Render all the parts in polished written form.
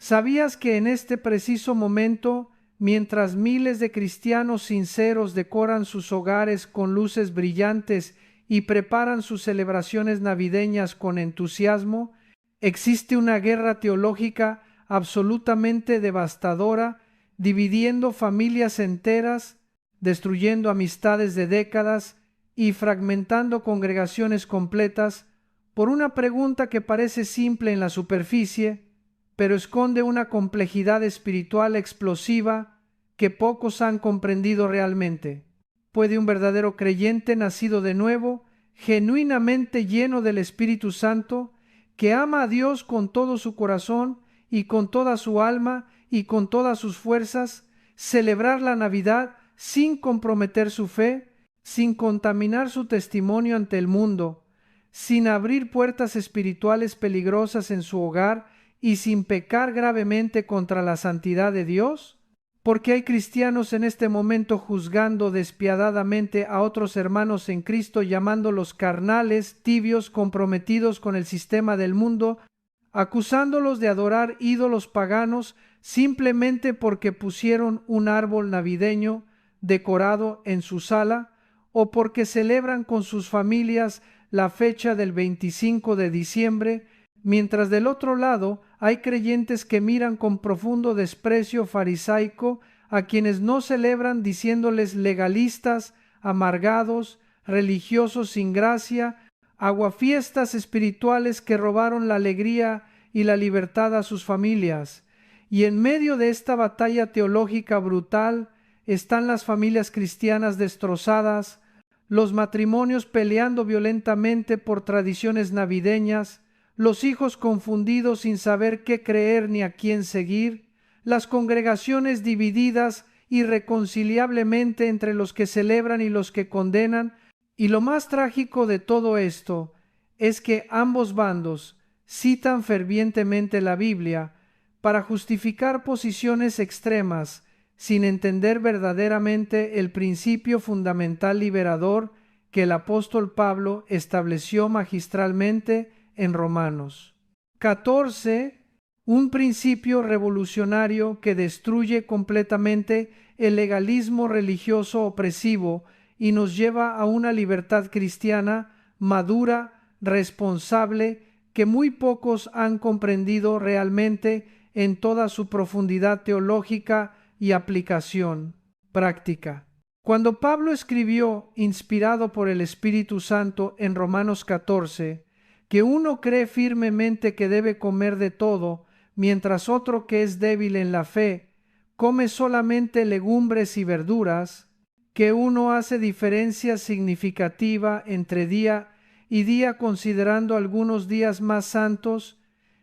¿Sabías que en este preciso momento, mientras miles de cristianos sinceros decoran sus hogares con luces brillantes y preparan sus celebraciones navideñas con entusiasmo, existe una guerra teológica absolutamente devastadora, dividiendo familias enteras, destruyendo amistades de décadas y fragmentando congregaciones completas por una pregunta que parece simple en la superficie, pero esconde una complejidad espiritual explosiva que pocos han comprendido realmente? ¿Puede un verdadero creyente nacido de nuevo, genuinamente lleno del Espíritu Santo, que ama a Dios con todo su corazón y con toda su alma y con todas sus fuerzas, celebrar la Navidad sin comprometer su fe, sin contaminar su testimonio ante el mundo, sin abrir puertas espirituales peligrosas en su hogar y sin pecar gravemente contra la santidad de Dios? Porque hay cristianos en este momento juzgando despiadadamente a otros hermanos en Cristo, llamándolos carnales, tibios, comprometidos con el sistema del mundo, acusándolos de adorar ídolos paganos simplemente porque pusieron un árbol navideño decorado en su sala, o porque celebran con sus familias la fecha del 25 de diciembre, mientras del otro lado hay creyentes que miran con profundo desprecio farisaico a quienes no celebran, diciéndoles legalistas, amargados, religiosos sin gracia, aguafiestas espirituales que robaron la alegría y la libertad a sus familias. Y en medio de esta batalla teológica brutal están las familias cristianas destrozadas, los matrimonios peleando violentamente por tradiciones navideñas, los hijos confundidos sin saber qué creer ni a quién seguir, las congregaciones divididas irreconciliablemente entre los que celebran y los que condenan, y lo más trágico de todo esto es que ambos bandos citan fervientemente la Biblia para justificar posiciones extremas, sin entender verdaderamente el principio fundamental liberador que el apóstol Pablo estableció magistralmente en Romanos 14, un principio revolucionario que destruye completamente el legalismo religioso opresivo y nos lleva a una libertad cristiana madura, responsable, que muy pocos han comprendido realmente en toda su profundidad teológica y aplicación práctica. Cuando Pablo escribió, inspirado por el Espíritu Santo, en Romanos 14, que uno cree firmemente que debe comer de todo, mientras otro que es débil en la fe come solamente legumbres y verduras, que uno hace diferencia significativa entre día y día considerando algunos días más santos,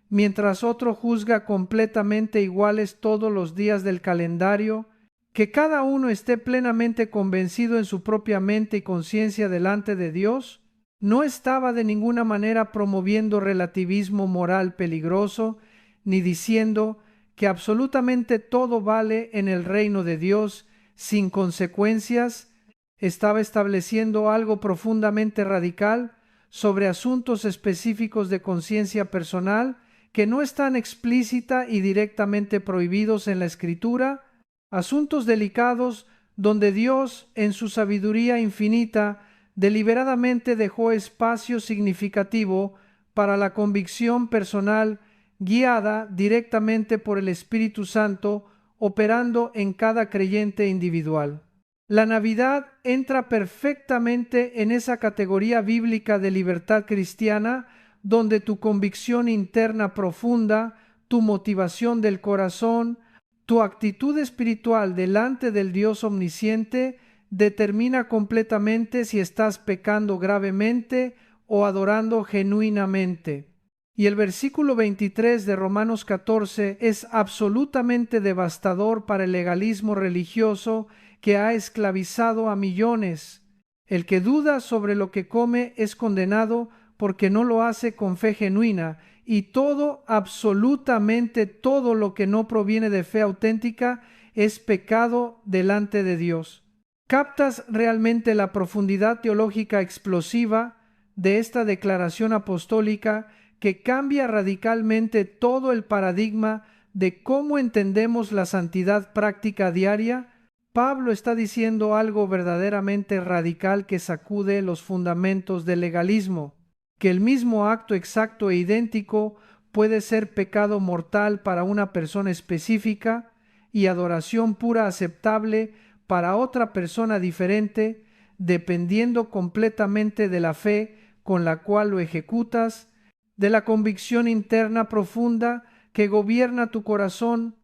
mientras otro juzga completamente iguales todos los días del calendario, que cada uno esté plenamente convencido en su propia mente y conciencia delante de Dios, no estaba de ninguna manera promoviendo relativismo moral peligroso, ni diciendo que absolutamente todo vale en el reino de Dios sin consecuencias. Estaba estableciendo algo profundamente radical sobre asuntos específicos de conciencia personal que no están explícita y directamente prohibidos en la Escritura, asuntos delicados donde Dios, en su sabiduría infinita, deliberadamente dejó espacio significativo para la convicción personal guiada directamente por el Espíritu Santo, operando en cada creyente individual. La Navidad entra perfectamente en esa categoría bíblica de libertad cristiana, donde tu convicción interna profunda, tu motivación del corazón, tu actitud espiritual delante del Dios omnisciente determina completamente si estás pecando gravemente o adorando genuinamente. Y el versículo 23 de Romanos 14 es absolutamente devastador para el legalismo religioso que ha esclavizado a millones. El que duda sobre lo que come es condenado porque no lo hace con fe genuina, y todo, absolutamente todo lo que no proviene de fe auténtica es pecado delante de Dios. ¿Captas realmente la profundidad teológica explosiva de esta declaración apostólica que cambia radicalmente todo el paradigma de cómo entendemos la santidad práctica diaria, Pablo está diciendo algo verdaderamente radical que sacude los fundamentos del legalismo, que el mismo acto exacto e idéntico puede ser pecado mortal para una persona específica y adoración pura aceptable para otra persona diferente, dependiendo completamente de la fe con la cual lo ejecutas, de la convicción interna profunda que gobierna tu corazón,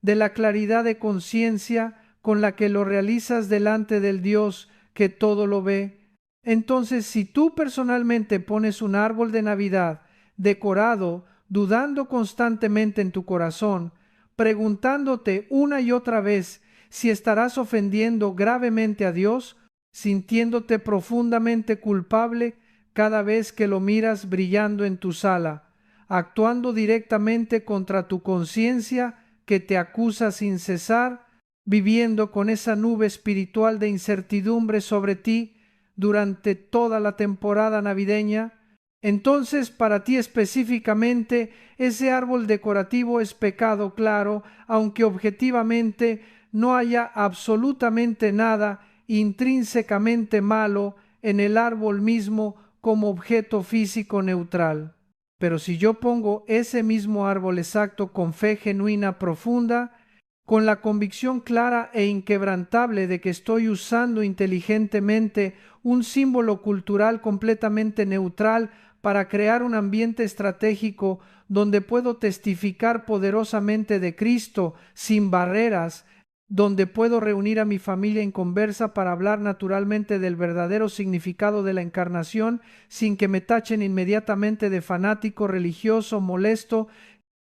de la claridad de conciencia con la que lo realizas delante del Dios que todo lo ve. Entonces, si tú personalmente pones un árbol de Navidad decorado, dudando constantemente en tu corazón, preguntándote una y otra vez si estarás ofendiendo gravemente a Dios, sintiéndote profundamente culpable cada vez que lo miras brillando en tu sala, actuando directamente contra tu conciencia que te acusa sin cesar, viviendo con esa nube espiritual de incertidumbre sobre ti durante toda la temporada navideña, entonces para ti específicamente ese árbol decorativo es pecado claro, aunque objetivamente no haya absolutamente nada intrínsecamente malo en el árbol mismo como objeto físico neutral. Pero si yo pongo ese mismo árbol exacto con fe genuina profunda, con la convicción clara e inquebrantable de que estoy usando inteligentemente un símbolo cultural completamente neutral para crear un ambiente estratégico donde puedo testificar poderosamente de Cristo sin barreras, donde puedo reunir a mi familia en conversa para hablar naturalmente del verdadero significado de la encarnación sin que me tachen inmediatamente de fanático religioso molesto,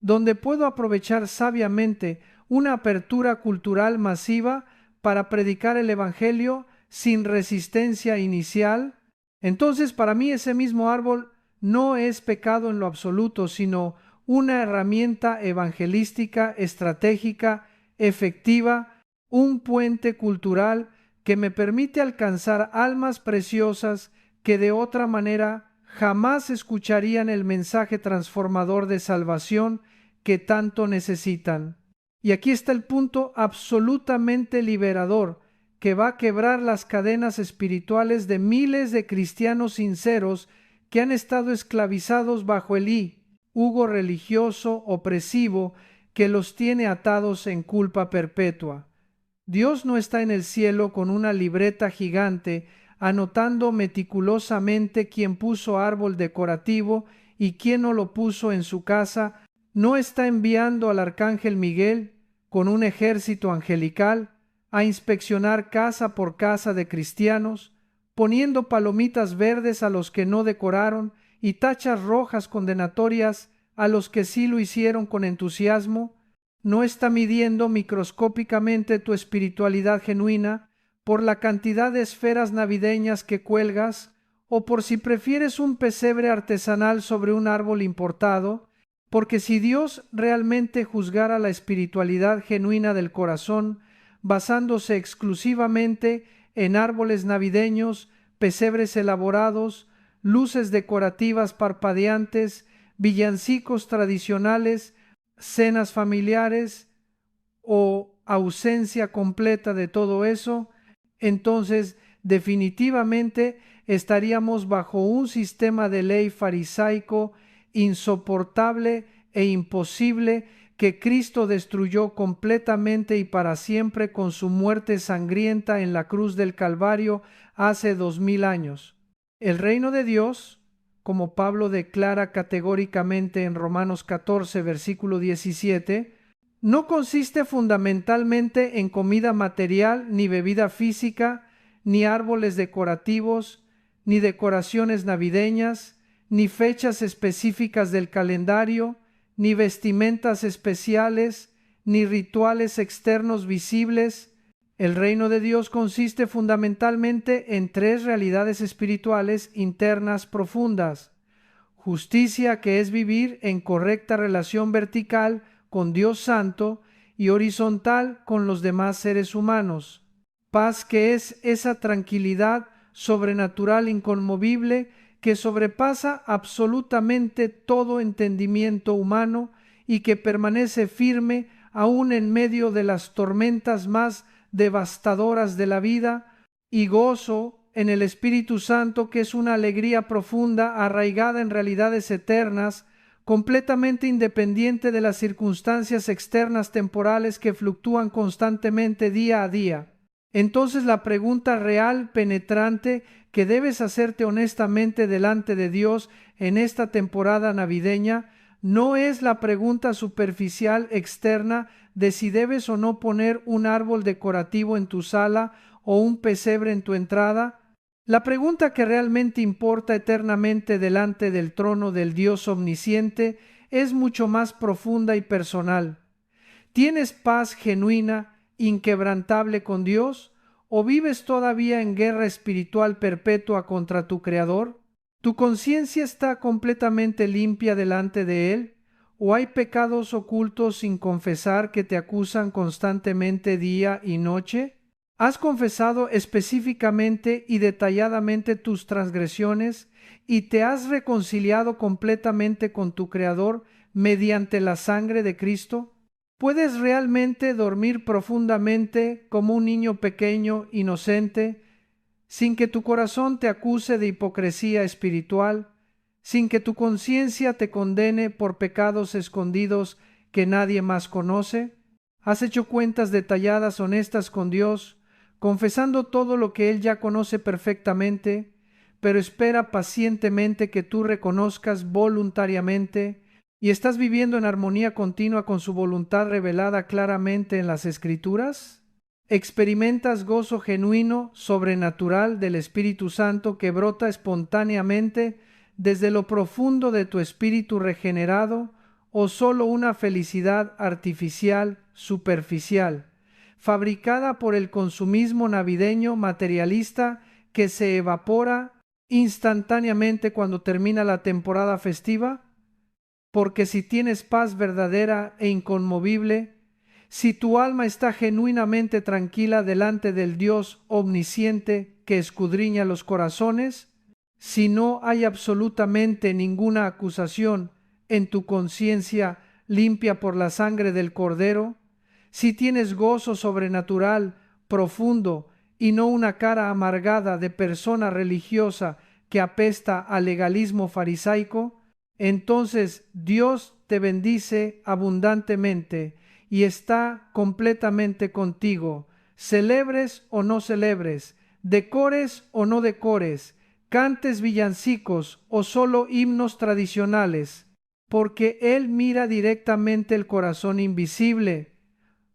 donde puedo aprovechar sabiamente una apertura cultural masiva para predicar el Evangelio sin resistencia inicial, entonces para mí ese mismo árbol no es pecado en lo absoluto, sino una herramienta evangelística, estratégica, efectiva, un puente cultural que me permite alcanzar almas preciosas que de otra manera jamás escucharían el mensaje transformador de salvación que tanto necesitan. Y aquí está el punto absolutamente liberador que va a quebrar las cadenas espirituales de miles de cristianos sinceros que han estado esclavizados bajo el yugo religioso opresivo que los tiene atados en culpa perpetua. Dios no está en el cielo con una libreta gigante anotando meticulosamente quién puso árbol decorativo y quién no lo puso en su casa. No está enviando al arcángel Miguel con un ejército angelical a inspeccionar casa por casa de cristianos, poniendo palomitas verdes a los que no decoraron y tachas rojas condenatorias a los que sí lo hicieron con entusiasmo. No está midiendo microscópicamente tu espiritualidad genuina por la cantidad de esferas navideñas que cuelgas o por si prefieres un pesebre artesanal sobre un árbol importado, porque si Dios realmente juzgara la espiritualidad genuina del corazón, basándose exclusivamente en árboles navideños, pesebres elaborados, luces decorativas parpadeantes, villancicos tradicionales, cenas familiares o ausencia completa de todo eso, entonces definitivamente estaríamos bajo un sistema de ley farisaico insoportable e imposible que Cristo destruyó completamente y para siempre con su muerte sangrienta en la cruz del Calvario hace 2000 años. El reino de Dios, como Pablo declara categóricamente en Romanos 14, versículo 17, no consiste fundamentalmente en comida material, ni bebida física, ni árboles decorativos, ni decoraciones navideñas, ni fechas específicas del calendario, ni vestimentas especiales, ni rituales externos visibles. El reino de Dios consiste fundamentalmente en tres realidades espirituales internas profundas: justicia, que es vivir en correcta relación vertical con Dios Santo y horizontal con los demás seres humanos; paz, que es esa tranquilidad sobrenatural inconmovible que sobrepasa absolutamente todo entendimiento humano; y que permanece firme aún en medio de las tormentas más devastadoras de la vida, y gozo en el Espíritu Santo, que es una alegría profunda arraigada en realidades eternas, completamente independiente de las circunstancias externas temporales que fluctúan constantemente día a día. Entonces la pregunta real, penetrante, que debes hacerte honestamente delante de Dios en esta temporada navideña, no es la pregunta superficial externa de si debes o no poner un árbol decorativo en tu sala o un pesebre en tu entrada. La pregunta que realmente importa eternamente delante del trono del Dios omnisciente es mucho más profunda y personal. ¿Tienes paz genuina, inquebrantable con Dios? ¿O vives todavía en guerra espiritual perpetua contra tu Creador? ¿Tu conciencia está completamente limpia delante de Él? ¿O hay pecados ocultos sin confesar que te acusan constantemente día y noche? ¿Has confesado específicamente y detalladamente tus transgresiones y te has reconciliado completamente con tu Creador mediante la sangre de Cristo? ¿Puedes realmente dormir profundamente como un niño pequeño, inocente, sin que tu corazón te acuse de hipocresía espiritual, sin que tu conciencia te condene por pecados escondidos que nadie más conoce? ¿Has hecho cuentas detalladas, honestas con Dios, confesando todo lo que Él ya conoce perfectamente, pero espera pacientemente que tú reconozcas voluntariamente, y estás viviendo en armonía continua con su voluntad revelada claramente en las Escrituras? ¿Experimentas gozo genuino, sobrenatural del Espíritu Santo que brota espontáneamente desde lo profundo de tu espíritu regenerado, o solo una felicidad artificial, superficial, fabricada por el consumismo navideño materialista que se evapora instantáneamente cuando termina la temporada festiva? Porque si tienes paz verdadera e inconmovible, si tu alma está genuinamente tranquila delante del Dios omnisciente que escudriña los corazones, si no hay absolutamente ninguna acusación en tu conciencia limpia por la sangre del Cordero, si tienes gozo sobrenatural, profundo, y no una cara amargada de persona religiosa que apesta al legalismo farisaico, entonces Dios te bendice abundantemente y está completamente contigo, celebres o no celebres, decores o no decores, cantes villancicos o solo himnos tradicionales, porque Él mira directamente el corazón invisible,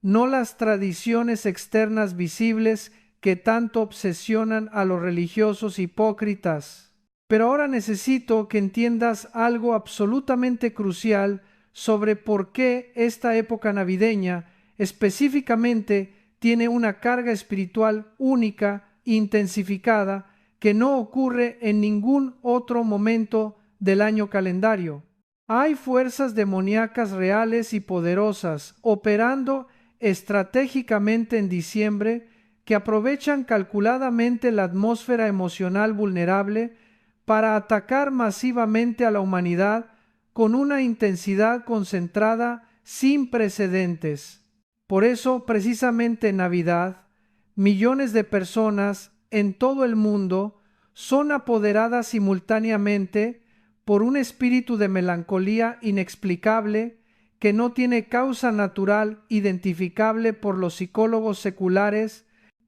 no las tradiciones externas visibles que tanto obsesionan a los religiosos hipócritas. Pero ahora necesito que entiendas algo absolutamente crucial sobre por qué esta época navideña específicamente tiene una carga espiritual única, intensificada, que no ocurre en ningún otro momento del año calendario. Hay fuerzas demoníacas reales y poderosas operando estratégicamente en diciembre que aprovechan calculadamente la atmósfera emocional vulnerable para atacar masivamente a la humanidad con una intensidad concentrada sin precedentes. Por eso, precisamente en Navidad, millones de personas en todo el mundo son apoderadas simultáneamente por un espíritu de melancolía inexplicable que no tiene causa natural identificable por los psicólogos seculares.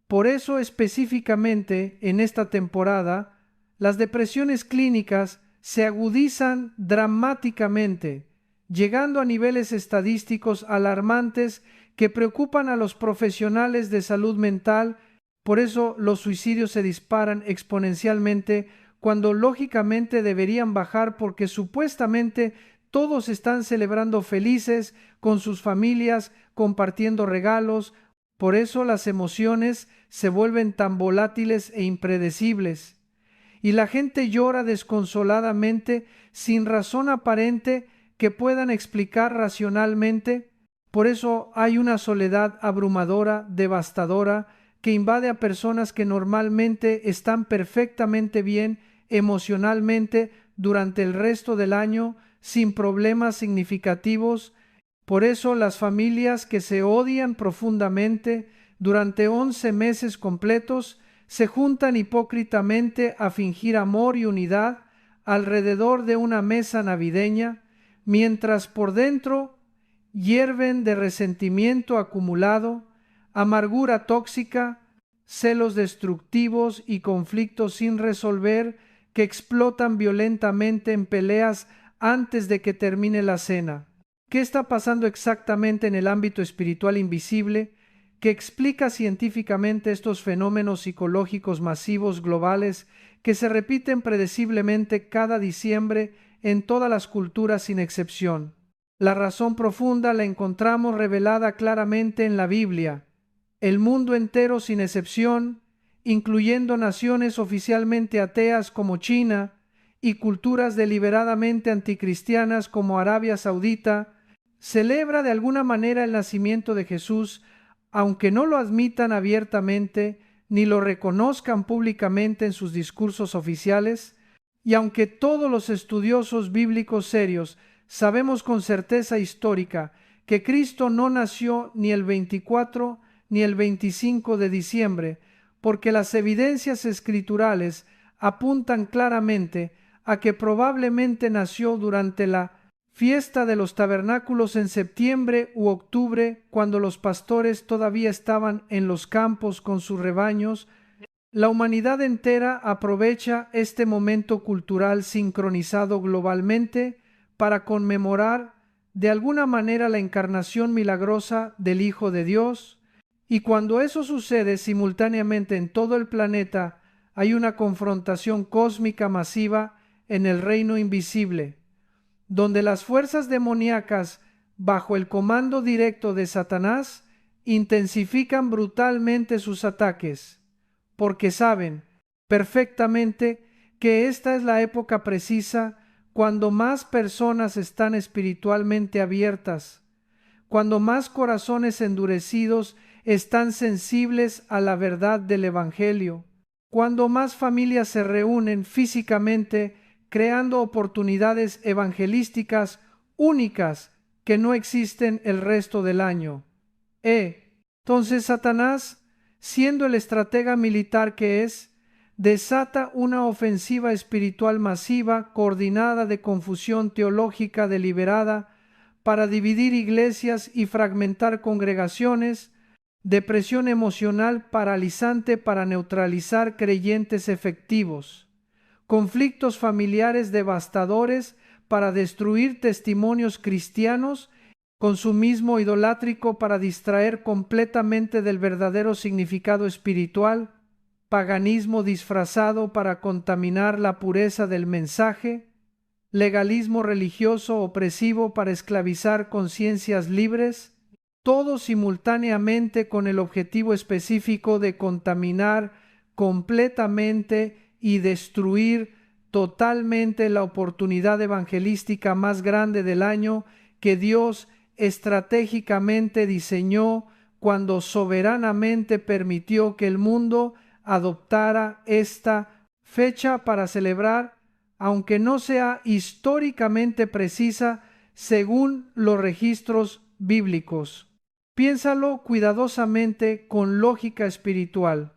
Por eso específicamente en esta temporada, las depresiones clínicas se agudizan dramáticamente, llegando a niveles estadísticos alarmantes que preocupan a los profesionales de salud mental. Por eso los suicidios se disparan exponencialmente cuando lógicamente deberían bajar, porque supuestamente todos están celebrando felices con sus familias, compartiendo regalos. Por eso las emociones se vuelven tan volátiles e impredecibles, y la gente llora desconsoladamente sin razón aparente que puedan explicar racionalmente. Por eso hay una soledad abrumadora, devastadora, que invade a personas que normalmente están perfectamente bien emocionalmente durante el resto del año, sin problemas significativos, Por eso las familias que se odian profundamente durante 11 meses completos se juntan hipócritamente a fingir amor y unidad alrededor de una mesa navideña, mientras por dentro hierven de resentimiento acumulado, amargura tóxica, celos destructivos y conflictos sin resolver que explotan violentamente en peleas antes de que termine la cena. ¿Qué está pasando exactamente en el ámbito espiritual invisible que explica científicamente estos fenómenos psicológicos masivos globales que se repiten predeciblemente cada diciembre en todas las culturas sin excepción? La razón profunda la encontramos revelada claramente en la Biblia. El mundo entero sin excepción, incluyendo naciones oficialmente ateas como China y culturas deliberadamente anticristianas como Arabia Saudita, celebra de alguna manera el nacimiento de Jesús, aunque no lo admitan abiertamente ni lo reconozcan públicamente en sus discursos oficiales, y aunque todos los estudiosos bíblicos serios sabemos con certeza histórica que Cristo no nació ni el 24 ni el 25 de diciembre, porque las evidencias escriturales apuntan claramente a que probablemente nació durante la fiesta de los tabernáculos en septiembre u octubre, cuando los pastores todavía estaban en los campos con sus rebaños. La humanidad entera aprovecha este momento cultural sincronizado globalmente para conmemorar de alguna manera la encarnación milagrosa del Hijo de Dios, y cuando eso sucede simultáneamente en todo el planeta, hay una confrontación cósmica masiva en el reino invisible, donde las fuerzas demoníacas, bajo el comando directo de Satanás, intensifican brutalmente sus ataques, porque saben perfectamente que esta es la época precisa cuando más personas están espiritualmente abiertas, cuando más corazones endurecidos están sensibles a la verdad del Evangelio, cuando más familias se reúnen físicamente creando oportunidades evangelísticas únicas que no existen el resto del año. Entonces Satanás, siendo el estratega militar que es, desata una ofensiva espiritual masiva, coordinada, de confusión teológica deliberada, para dividir iglesias y fragmentar congregaciones, de presión emocional paralizante para neutralizar creyentes efectivos, conflictos familiares devastadores para destruir testimonios cristianos, consumismo idolátrico para distraer completamente del verdadero significado espiritual, paganismo disfrazado para contaminar la pureza del mensaje, legalismo religioso opresivo para esclavizar conciencias libres, todo simultáneamente con el objetivo específico de contaminar completamente y destruir totalmente la oportunidad evangelística más grande del año que Dios estratégicamente diseñó cuando soberanamente permitió que el mundo adoptara esta fecha para celebrar, aunque no sea históricamente precisa según los registros bíblicos. Piénsalo cuidadosamente con lógica espiritual.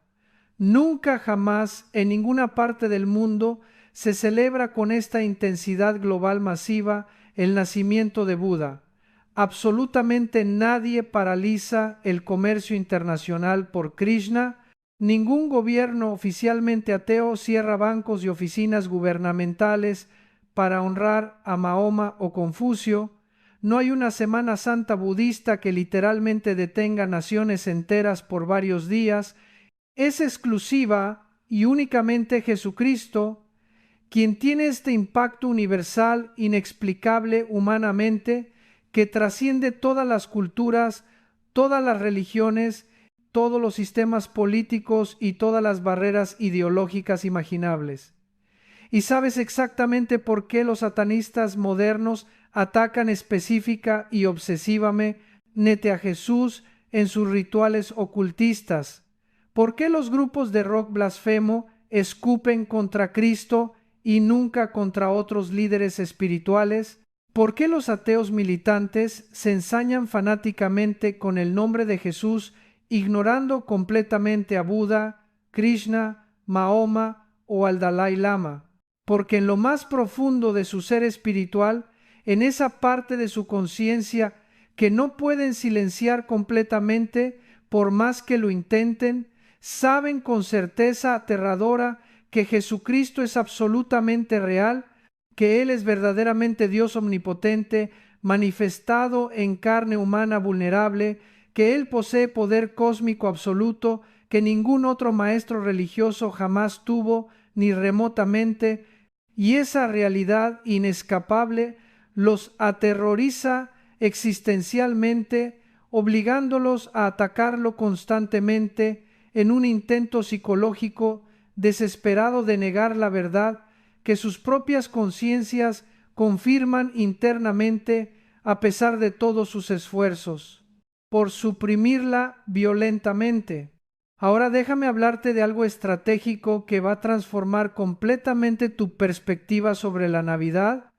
Nunca jamás en ninguna parte del mundo se celebra con esta intensidad global masiva el nacimiento de Buda. Absolutamente nadie paraliza el comercio internacional por Krishna. Ningún gobierno oficialmente ateo cierra bancos y oficinas gubernamentales para honrar a Mahoma o Confucio. No hay una Semana Santa budista que literalmente detenga naciones enteras por varios días. Es exclusiva y únicamente Jesucristo quien tiene este impacto universal, inexplicable humanamente, que trasciende todas las culturas, todas las religiones, todos los sistemas políticos y todas las barreras ideológicas imaginables. ¿Y sabes exactamente por qué los satanistas modernos atacan específica y obsesivamente a Jesús en sus rituales ocultistas? ¿Por qué los grupos de rock blasfemo escupen contra Cristo y nunca contra otros líderes espirituales? ¿Por qué los ateos militantes se ensañan fanáticamente con el nombre de Jesús, ignorando completamente a Buda, Krishna, Mahoma o al Dalai Lama? Porque en lo más profundo de su ser espiritual, en esa parte de su conciencia que no pueden silenciar completamente por más que lo intenten, saben con certeza aterradora que Jesucristo es absolutamente real, que Él es verdaderamente Dios omnipotente, manifestado en carne humana vulnerable, que Él posee poder cósmico absoluto, que ningún otro maestro religioso jamás tuvo, ni remotamente, y esa realidad inescapable los aterroriza existencialmente, obligándolos a atacarlo constantemente en un intento psicológico desesperado de negar la verdad que sus propias conciencias confirman internamente a pesar de todos sus esfuerzos, por suprimirla violentamente. Ahora déjame hablarte de algo estratégico que va a transformar completamente tu perspectiva sobre la Navidad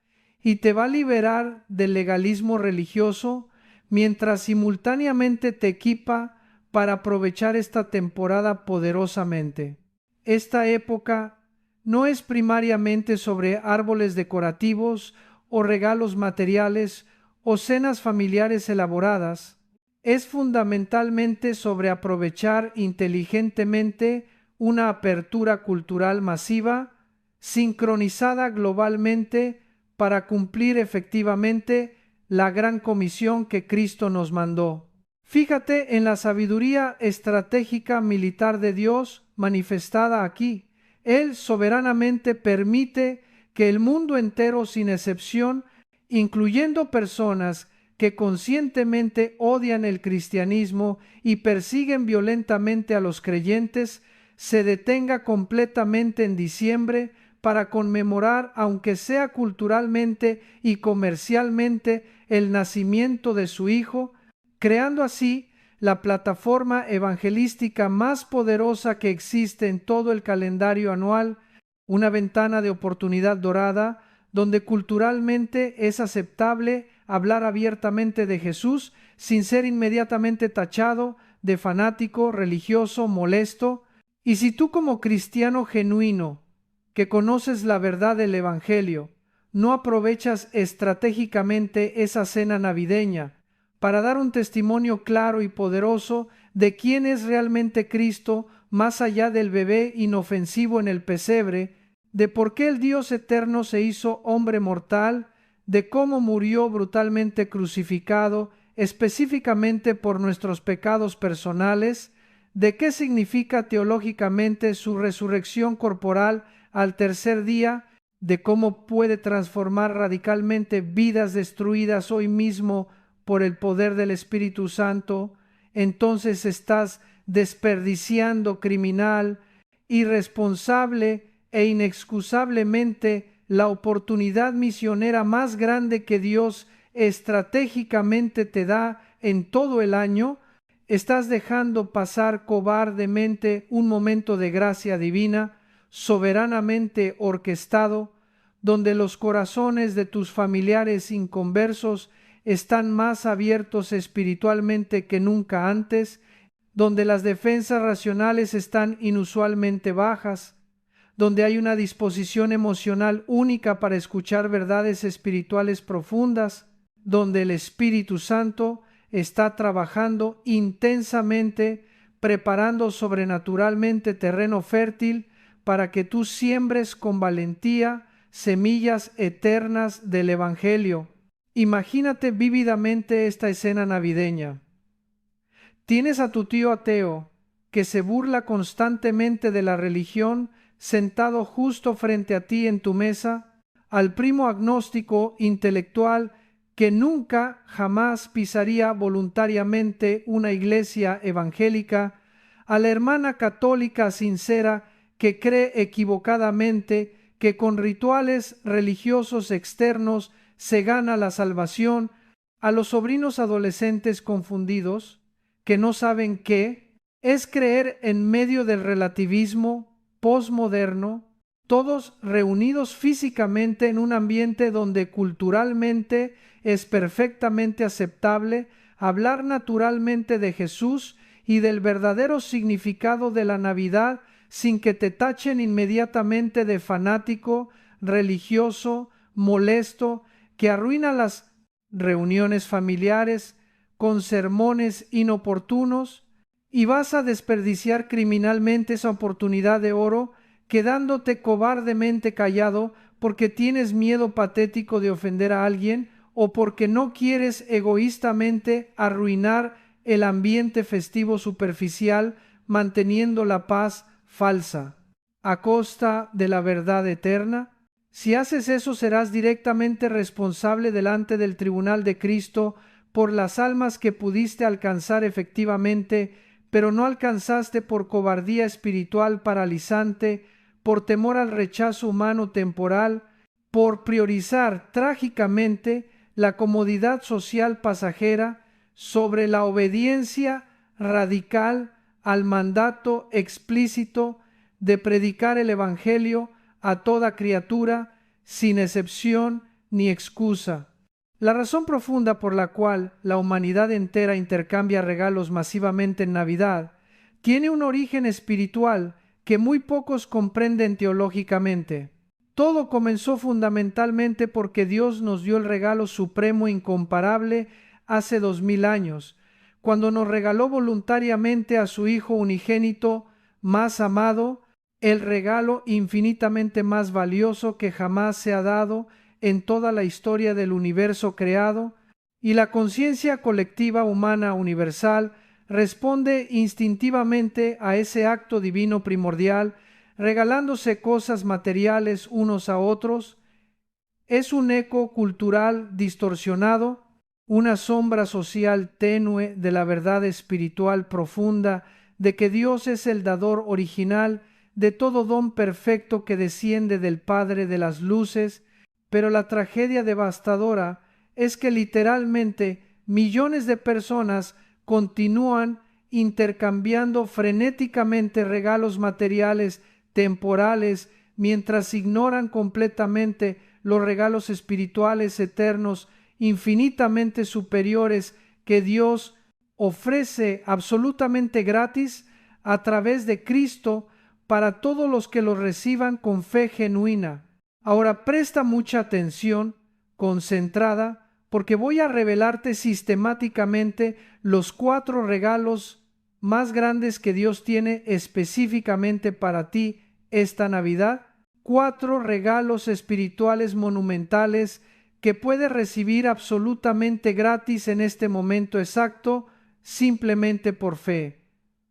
y te va a liberar del legalismo religioso mientras simultáneamente te equipa para aprovechar esta temporada poderosamente. Esta época no es primariamente sobre árboles decorativos o regalos materiales o cenas familiares elaboradas, es fundamentalmente sobre aprovechar inteligentemente una apertura cultural masiva, sincronizada globalmente para cumplir efectivamente la gran comisión que Cristo nos mandó. Fíjate en la sabiduría estratégica militar de Dios manifestada aquí. Él soberanamente permite que el mundo entero, sin excepción, incluyendo personas que conscientemente odian el cristianismo y persiguen violentamente a los creyentes, se detenga completamente en diciembre para conmemorar, aunque sea culturalmente y comercialmente, el nacimiento de su Hijo, creando así la plataforma evangelística más poderosa que existe en todo el calendario anual, una ventana de oportunidad dorada donde culturalmente es aceptable hablar abiertamente de Jesús sin ser inmediatamente tachado de fanático, religioso, molesto. Y si tú como cristiano genuino, que conoces la verdad del Evangelio, no aprovechas estratégicamente esa cena navideña para dar un testimonio claro y poderoso de quién es realmente Cristo, más allá del bebé inofensivo en el pesebre, de por qué el Dios eterno se hizo hombre mortal, de cómo murió brutalmente crucificado, específicamente por nuestros pecados personales, de qué significa teológicamente su resurrección corporal al tercer día, de cómo puede transformar radicalmente vidas destruidas hoy mismo por el poder del Espíritu Santo, entonces estás desperdiciando criminal, irresponsable e inexcusablemente la oportunidad misionera más grande que Dios estratégicamente te da en todo el año. Estás dejando pasar cobardemente un momento de gracia divina, soberanamente orquestado, donde los corazones de tus familiares inconversos están más abiertos espiritualmente que nunca antes, donde las defensas racionales están inusualmente bajas, donde hay una disposición emocional única para escuchar verdades espirituales profundas, donde el Espíritu Santo está trabajando intensamente, preparando sobrenaturalmente terreno fértil para que tú siembres con valentía semillas eternas del Evangelio. Imagínate vívidamente esta escena navideña. Tienes a tu tío ateo que se burla constantemente de la religión sentado justo frente a ti en tu mesa, al primo agnóstico intelectual que nunca jamás pisaría voluntariamente una iglesia evangélica, a la hermana católica sincera que cree equivocadamente que con rituales religiosos externos se gana la salvación, a los sobrinos adolescentes confundidos que no saben qué es creer en medio del relativismo posmoderno, todos reunidos físicamente en un ambiente donde culturalmente es perfectamente aceptable hablar naturalmente de Jesús y del verdadero significado de la Navidad sin que te tachen inmediatamente de fanático, religioso, molesto, que arruina las reuniones familiares con sermones inoportunos, y vas a desperdiciar criminalmente esa oportunidad de oro quedándote cobardemente callado porque tienes miedo patético de ofender a alguien o porque no quieres egoístamente arruinar el ambiente festivo superficial manteniendo la paz falsa a costa de la verdad eterna. Si haces eso, serás directamente responsable delante del tribunal de Cristo por las almas que pudiste alcanzar efectivamente, pero no alcanzaste por cobardía espiritual paralizante, por temor al rechazo humano temporal, por priorizar trágicamente la comodidad social pasajera sobre la obediencia radical al mandato explícito de predicar el Evangelio a toda criatura, sin excepción ni excusa. La razón profunda por la cual la humanidad entera intercambia regalos masivamente en Navidad tiene un origen espiritual que muy pocos comprenden teológicamente. Todo comenzó fundamentalmente porque Dios nos dio el regalo supremo incomparable hace 2000 años, cuando nos regaló voluntariamente a su Hijo unigénito más amado, el regalo infinitamente más valioso que jamás se ha dado en toda la historia del universo creado, y la conciencia colectiva humana universal responde instintivamente a ese acto divino primordial, regalándose cosas materiales unos a otros. Es un eco cultural distorsionado, una sombra social tenue de la verdad espiritual profunda de que Dios es el dador original de todo don perfecto que desciende del Padre de las luces, pero la tragedia devastadora es que literalmente millones de personas continúan intercambiando frenéticamente regalos materiales temporales mientras ignoran completamente los regalos espirituales eternos infinitamente superiores que Dios ofrece absolutamente gratis a través de Cristo para todos los que los reciban con fe genuina. Ahora presta mucha atención, concentrada, porque voy a revelarte sistemáticamente los 4 regalos más grandes que Dios tiene específicamente para ti esta Navidad. 4 regalos espirituales monumentales que puedes recibir absolutamente gratis en este momento exacto, simplemente por fe.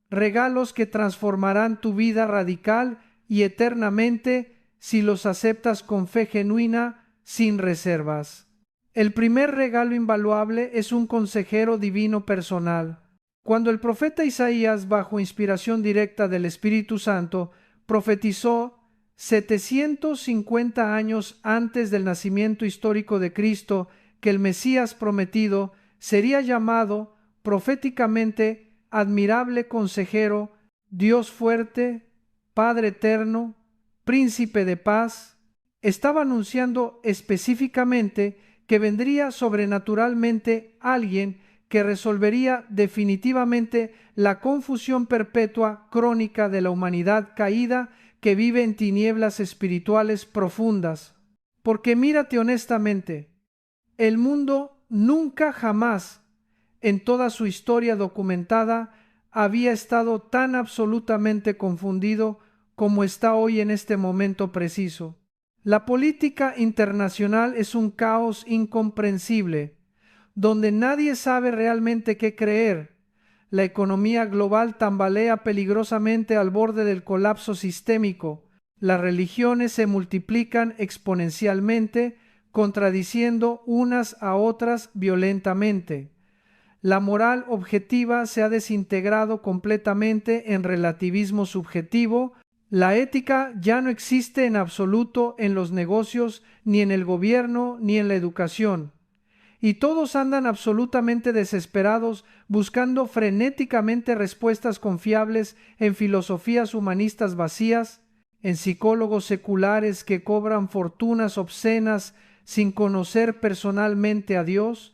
Regalos que transformarán tu vida radical y eternamente si los aceptas con fe genuina, sin reservas. El primer regalo invaluable es un consejero divino personal. Cuando el profeta Isaías, bajo inspiración directa del Espíritu Santo, profetizó 750 años antes del nacimiento histórico de Cristo que el Mesías prometido sería llamado proféticamente admirable consejero, Dios fuerte, Padre eterno, príncipe de paz, estaba anunciando específicamente que vendría sobrenaturalmente alguien que resolvería definitivamente la confusión perpetua crónica de la humanidad caída que vive en tinieblas espirituales profundas. Porque mírate honestamente, el mundo nunca jamás en toda su historia documentada había estado tan absolutamente confundido como está hoy en este momento preciso. La política internacional es un caos incomprensible, donde nadie sabe realmente qué creer. La economía global tambalea peligrosamente al borde del colapso sistémico. Las religiones se multiplican exponencialmente, contradiciendo unas a otras violentamente. La moral objetiva se ha desintegrado completamente en relativismo subjetivo. La ética ya no existe en absoluto en los negocios, ni en el gobierno, ni en la educación. Y todos andan absolutamente desesperados buscando frenéticamente respuestas confiables en filosofías humanistas vacías, en psicólogos seculares que cobran fortunas obscenas sin conocer personalmente a Dios,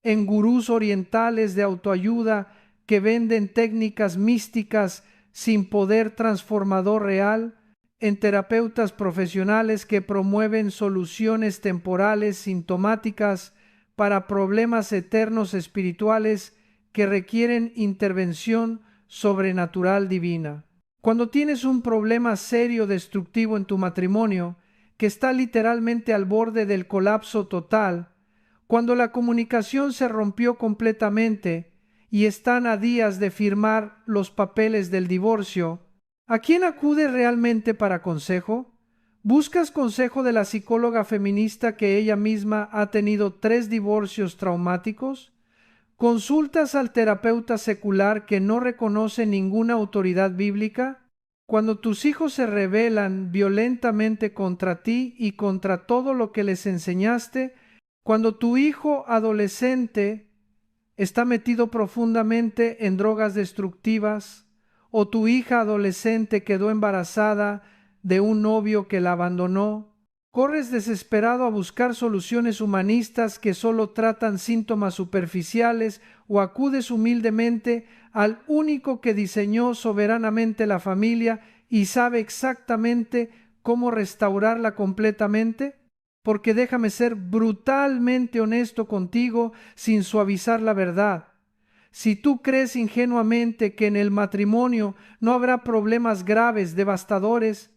en gurús orientales de autoayuda que venden técnicas místicas sin poder transformador real, en terapeutas profesionales que promueven soluciones temporales sintomáticas para problemas eternos espirituales que requieren intervención sobrenatural divina. Cuando tienes un problema serio destructivo en tu matrimonio, que está literalmente al borde del colapso total, cuando la comunicación se rompió completamente y están a días de firmar los papeles del divorcio, ¿a quién acudes realmente para consejo? ¿Buscas consejo de la psicóloga feminista que ella misma ha tenido 3 divorcios traumáticos? ¿Consultas al terapeuta secular que no reconoce ninguna autoridad bíblica? Cuando tus hijos se rebelan violentamente contra ti y contra todo lo que les enseñaste, cuando tu hijo adolescente está metido profundamente en drogas destructivas, o tu hija adolescente quedó embarazada de un novio que la abandonó, corres desesperado a buscar soluciones humanistas que solo tratan síntomas superficiales o acudes humildemente al único que diseñó soberanamente la familia y sabe exactamente cómo restaurarla completamente. Porque déjame ser brutalmente honesto contigo sin suavizar la verdad. Si tú crees ingenuamente que en el matrimonio no habrá problemas graves, devastadores,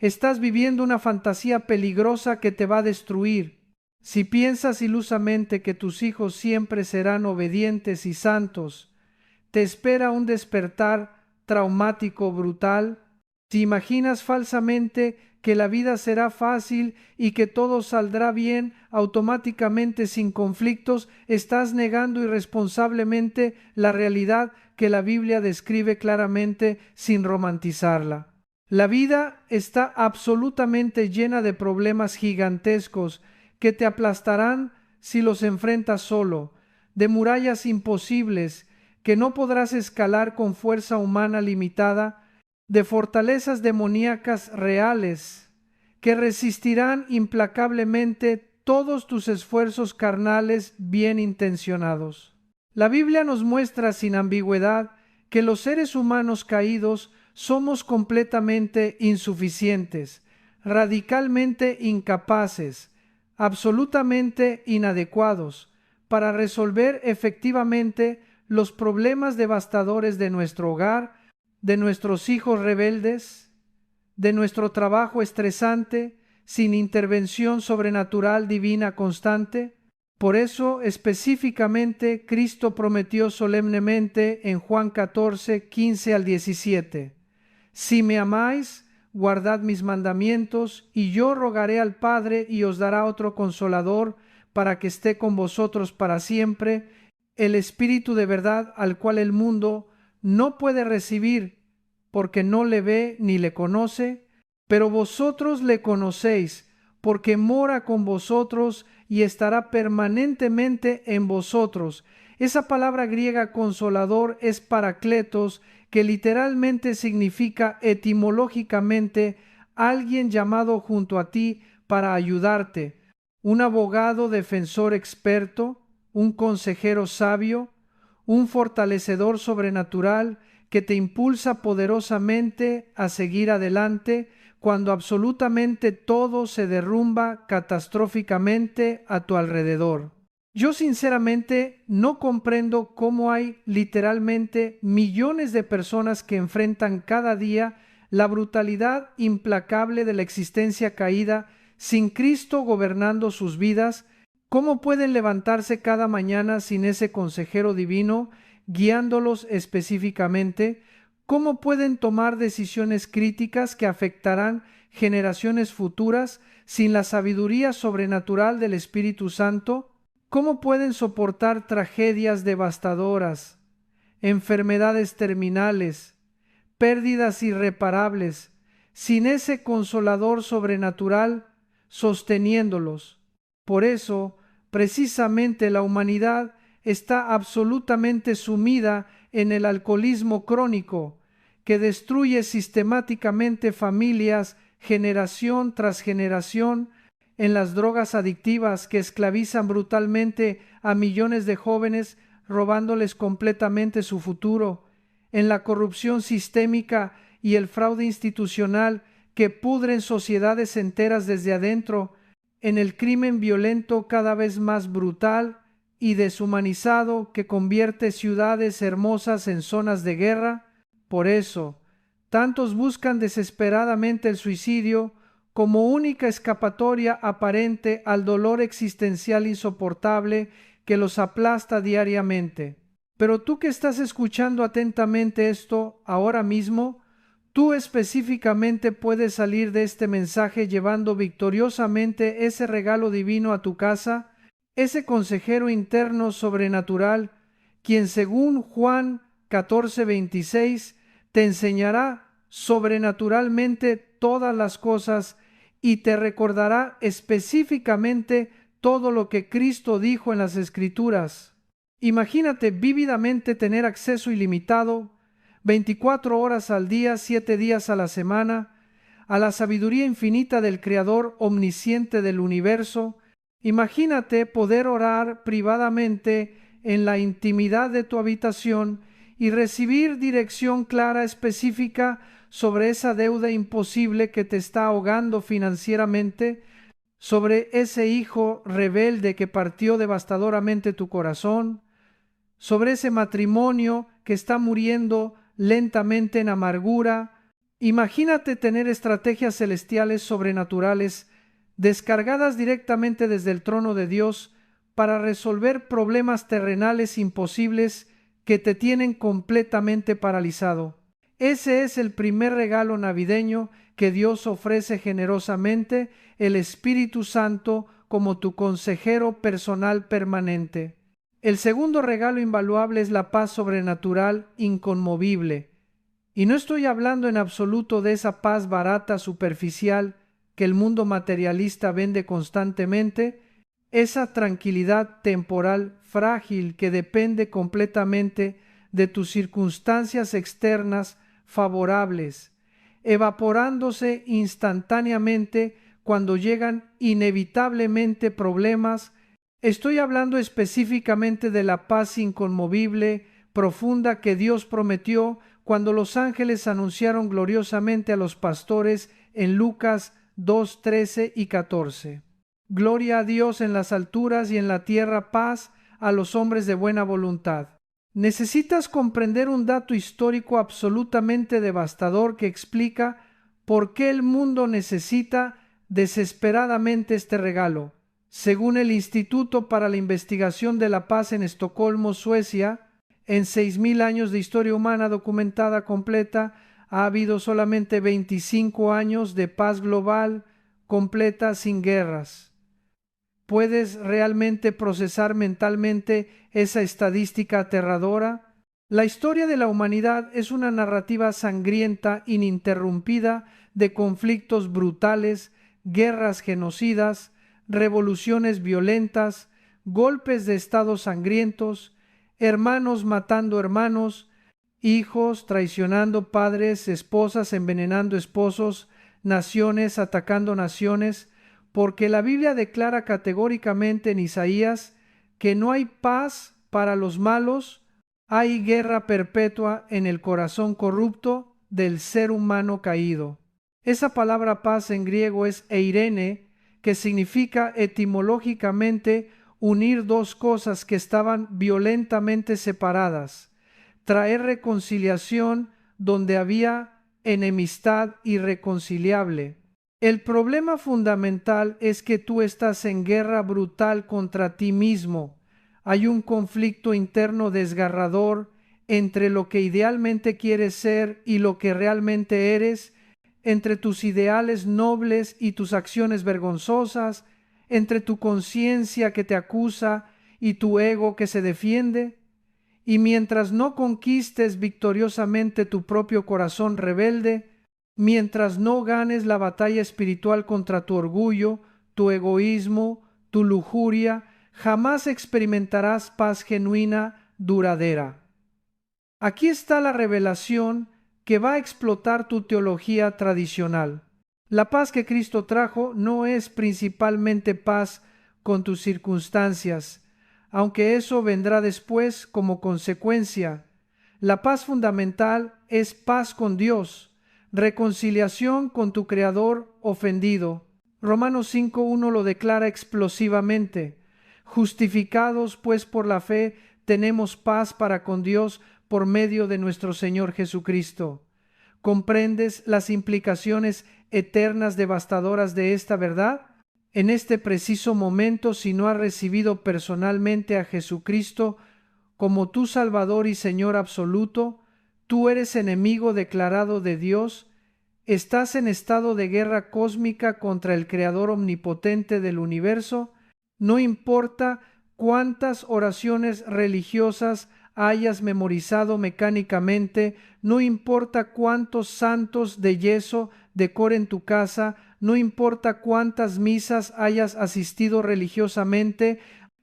estás viviendo una fantasía peligrosa que te va a destruir. Si piensas ilusamente que tus hijos siempre serán obedientes y santos, te espera un despertar traumático brutal. Si imaginas falsamente que la vida será fácil y que todo saldrá bien automáticamente sin conflictos, estás negando irresponsablemente la realidad que la Biblia describe claramente sin romantizarla. La vida está absolutamente llena de problemas gigantescos que te aplastarán si los enfrentas solo, de murallas imposibles que no podrás escalar con fuerza humana limitada, de fortalezas demoníacas reales que resistirán implacablemente todos tus esfuerzos carnales bien intencionados. La Biblia nos muestra sin ambigüedad que los seres humanos caídos somos completamente insuficientes, radicalmente incapaces, absolutamente inadecuados para resolver efectivamente los problemas devastadores de nuestro hogar, de nuestros hijos rebeldes, de nuestro trabajo estresante, sin intervención sobrenatural divina constante. Por eso específicamente Cristo prometió solemnemente en Juan 14, 15 al 17: Si me amáis, guardad mis mandamientos, y yo rogaré al Padre y os dará otro consolador para que esté con vosotros para siempre, el Espíritu de verdad, al cual el mundo no puede recibir porque no le ve ni le conoce, pero vosotros le conocéis, porque mora con vosotros y estará permanentemente en vosotros. Esa palabra griega consolador es paracletos, que literalmente significa etimológicamente alguien llamado junto a ti para ayudarte, un abogado defensor experto, un consejero sabio, un fortalecedor sobrenatural que te impulsa poderosamente a seguir adelante cuando absolutamente todo se derrumba catastróficamente a tu alrededor. Yo sinceramente no comprendo cómo hay literalmente millones de personas que enfrentan cada día la brutalidad implacable de la existencia caída sin Cristo gobernando sus vidas. ¿Cómo pueden levantarse cada mañana sin ese consejero divino guiándolos específicamente? ¿Cómo pueden tomar decisiones críticas que afectarán generaciones futuras sin la sabiduría sobrenatural del Espíritu Santo? ¿Cómo pueden soportar tragedias devastadoras, enfermedades terminales, pérdidas irreparables, sin ese consolador sobrenatural sosteniéndolos? Por eso, precisamente la humanidad está absolutamente sumida en el alcoholismo crónico, que destruye sistemáticamente familias generación tras generación, en las drogas adictivas que esclavizan brutalmente a millones de jóvenes, robándoles completamente su futuro, en la corrupción sistémica y el fraude institucional que pudren sociedades enteras desde adentro, en el crimen violento cada vez más brutal y deshumanizado que convierte ciudades hermosas en zonas de guerra. Por eso, tantos buscan desesperadamente el suicidio como única escapatoria aparente al dolor existencial insoportable que los aplasta diariamente. Pero tú que estás escuchando atentamente esto ahora mismo, tú específicamente puedes salir de este mensaje llevando victoriosamente ese regalo divino a tu casa, ese consejero interno sobrenatural, quien según Juan 14:26 te enseñará sobrenaturalmente todas las cosas y te recordará específicamente todo lo que Cristo dijo en las Escrituras. Imagínate vívidamente tener acceso ilimitado, 24 horas al día, 7 días a la semana, a la sabiduría infinita del Creador omnisciente del universo. Imagínate poder orar privadamente en la intimidad de tu habitación y recibir dirección clara, específica sobre esa deuda imposible que te está ahogando financieramente, sobre ese hijo rebelde que partió devastadoramente tu corazón, sobre ese matrimonio que está muriendo lentamente en amargura. Imagínate tener estrategias celestiales sobrenaturales descargadas directamente desde el trono de Dios para resolver problemas terrenales imposibles que te tienen completamente paralizado. Ese es el primer regalo navideño que Dios ofrece generosamente, el Espíritu Santo como tu consejero personal permanente. El segundo regalo invaluable es la paz sobrenatural inconmovible. Y no estoy hablando en absoluto de esa paz barata, superficial, que el mundo materialista vende constantemente, esa tranquilidad temporal frágil que depende completamente de tus circunstancias externas favorables, evaporándose instantáneamente cuando llegan inevitablemente problemas. Estoy hablando específicamente de la paz inconmovible, profunda que Dios prometió cuando los ángeles anunciaron gloriosamente a los pastores en Lucas 2, 13 y 14. Gloria a Dios en las alturas y en la tierra paz a los hombres de buena voluntad. Necesitas comprender un dato histórico absolutamente devastador que explica por qué el mundo necesita desesperadamente este regalo. Según el Instituto para la Investigación de la Paz en Estocolmo, Suecia, en 6,000 años de historia humana documentada completa, ha habido solamente 25 años de paz global completa sin guerras. ¿Puedes realmente procesar mentalmente esa estadística aterradora? La historia de la humanidad es una narrativa sangrienta, ininterrumpida, de conflictos brutales, guerras genocidas, revoluciones violentas, golpes de estado sangrientos, hermanos matando hermanos, hijos traicionando padres, esposas envenenando esposos, naciones atacando naciones, porque la Biblia declara categóricamente en Isaías que no hay paz para los malos, hay guerra perpetua en el corazón corrupto del ser humano caído. Esa palabra paz en griego es eirene, que significa etimológicamente unir dos cosas que estaban violentamente separadas, traer reconciliación donde había enemistad irreconciliable. El problema fundamental es que tú estás en guerra brutal contra ti mismo. Hay un conflicto interno desgarrador entre lo que idealmente quieres ser y lo que realmente eres, entre tus ideales nobles y tus acciones vergonzosas, entre tu conciencia que te acusa y tu ego que se defiende. Y mientras no conquistes victoriosamente tu propio corazón rebelde, mientras no ganes la batalla espiritual contra tu orgullo, tu egoísmo, tu lujuria, jamás experimentarás paz genuina, duradera. Aquí está la revelación que va a explotar tu teología tradicional. La paz que Cristo trajo no es principalmente paz con tus circunstancias, aunque eso vendrá después como consecuencia. La paz fundamental es paz con Dios, reconciliación con tu Creador ofendido. Romanos 5:1 lo declara explosivamente. Justificados pues por la fe, tenemos paz para con Dios por medio de nuestro Señor Jesucristo. ¿Comprendes las implicaciones eternas devastadoras de esta verdad? En este preciso momento, si no has recibido personalmente a Jesucristo como tu Salvador y Señor absoluto, tú eres enemigo declarado de Dios, estás en estado de guerra cósmica contra el Creador omnipotente del universo. No importa cuántas oraciones religiosas hayas memorizado mecánicamente, no importa cuántos santos de yeso decoren tu casa, no importa cuántas misas hayas asistido religiosamente,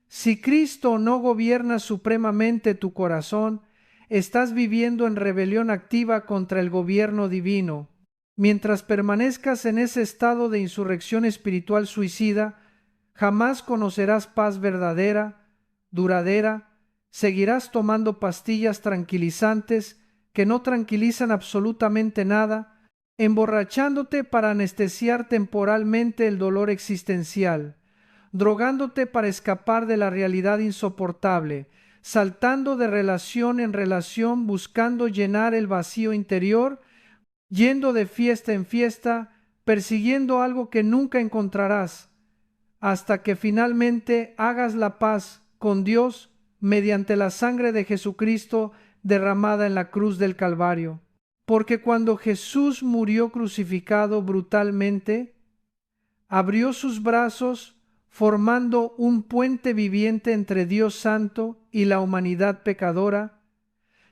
si Cristo no gobierna supremamente tu corazón, estás viviendo en rebelión activa contra el gobierno divino. Mientras permanezcas en ese estado de insurrección espiritual suicida, jamás conocerás paz verdadera, duradera, seguirás tomando pastillas tranquilizantes que no tranquilizan absolutamente nada, emborrachándote para anestesiar temporalmente el dolor existencial, drogándote para escapar de la realidad insoportable, saltando de relación en relación buscando llenar el vacío interior, yendo de fiesta en fiesta, persiguiendo algo que nunca encontrarás, hasta que finalmente hagas la paz con Dios mediante la sangre de Jesucristo derramada en la cruz del Calvario. Porque cuando Jesús murió crucificado brutalmente, abrió sus brazos formando un puente viviente entre Dios Santo y la humanidad pecadora,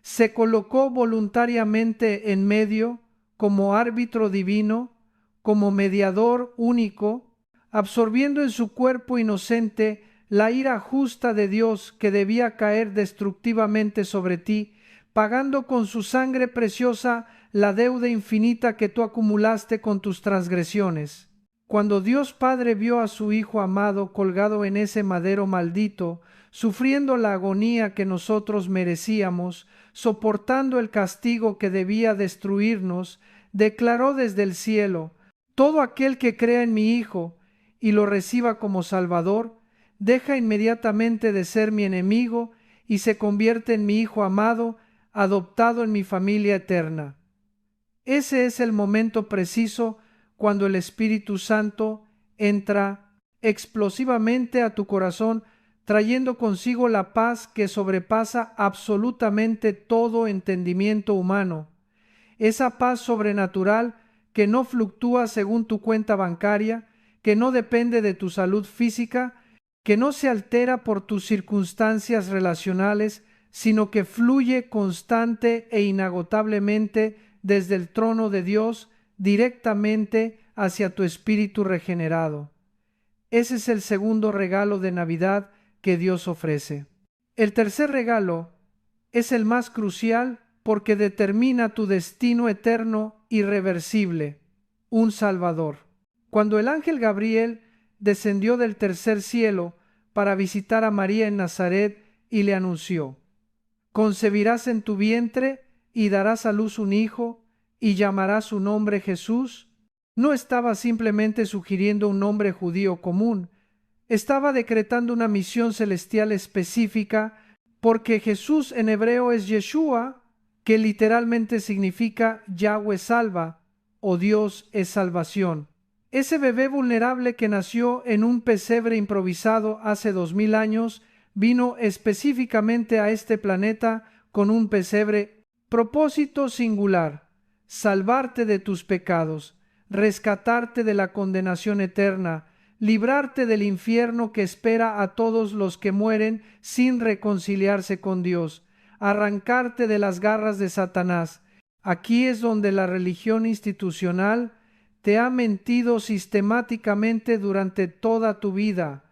se colocó voluntariamente en medio como árbitro divino, como mediador único, absorbiendo en su cuerpo inocente la ira justa de Dios que debía caer destructivamente sobre ti, pagando con su sangre preciosa la deuda infinita que tú acumulaste con tus transgresiones. Cuando Dios Padre vio a su Hijo amado colgado en ese madero maldito, sufriendo la agonía que nosotros merecíamos, soportando el castigo que debía destruirnos, declaró desde el cielo: todo aquel que crea en mi Hijo y lo reciba como Salvador, deja inmediatamente de ser mi enemigo y se convierte en mi Hijo amado, adoptado en mi familia eterna. Ese es el momento preciso cuando el Espíritu Santo entra explosivamente a tu corazón, trayendo consigo la paz que sobrepasa absolutamente todo entendimiento humano. Esa paz sobrenatural que no fluctúa según tu cuenta bancaria, que no depende de tu salud física, que no se altera por tus circunstancias relacionales, sino que fluye constante e inagotablemente desde el trono de Dios directamente hacia tu espíritu regenerado. Ese es el segundo regalo de Navidad que Dios ofrece. El tercer regalo es el más crucial porque determina tu destino eterno irreversible, un Salvador. Cuando el ángel Gabriel descendió del tercer cielo para visitar a María en Nazaret y le anunció: concebirás en tu vientre y darás a luz un hijo y llamarás su nombre Jesús, no estaba simplemente sugiriendo un nombre judío común, estaba decretando una misión celestial específica, porque Jesús en hebreo es Yeshua, que literalmente significa Yahweh salva o Dios es salvación. Ese bebé vulnerable que nació en un pesebre improvisado hace 2000 años vino específicamente a este planeta con un pesebre, propósito singular: salvarte de tus pecados, rescatarte de la condenación eterna, librarte del infierno que espera a todos los que mueren sin reconciliarse con Dios, arrancarte de las garras de Satanás. Aquí es donde la religión institucional te ha mentido sistemáticamente durante toda tu vida.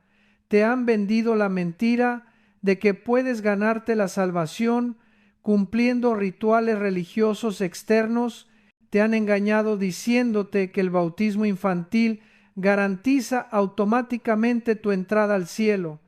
Te han vendido la mentira de que puedes ganarte la salvación cumpliendo rituales religiosos externos. te han engañado diciéndote que el bautismo infantil garantiza automáticamente tu entrada al cielo.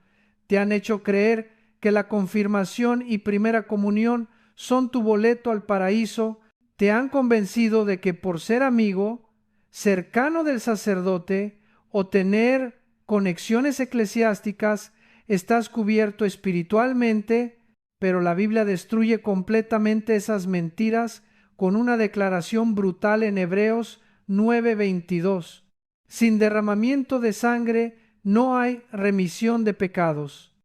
Te han hecho creer que la confirmación y primera comunión son tu boleto al paraíso. Te han convencido de que por ser amigo, cercano del sacerdote o tener conexiones eclesiásticas, estás cubierto espiritualmente, pero la Biblia destruye completamente esas mentiras con una declaración brutal en Hebreos 9:22. Sin derramamiento de sangre no hay remisión de pecados.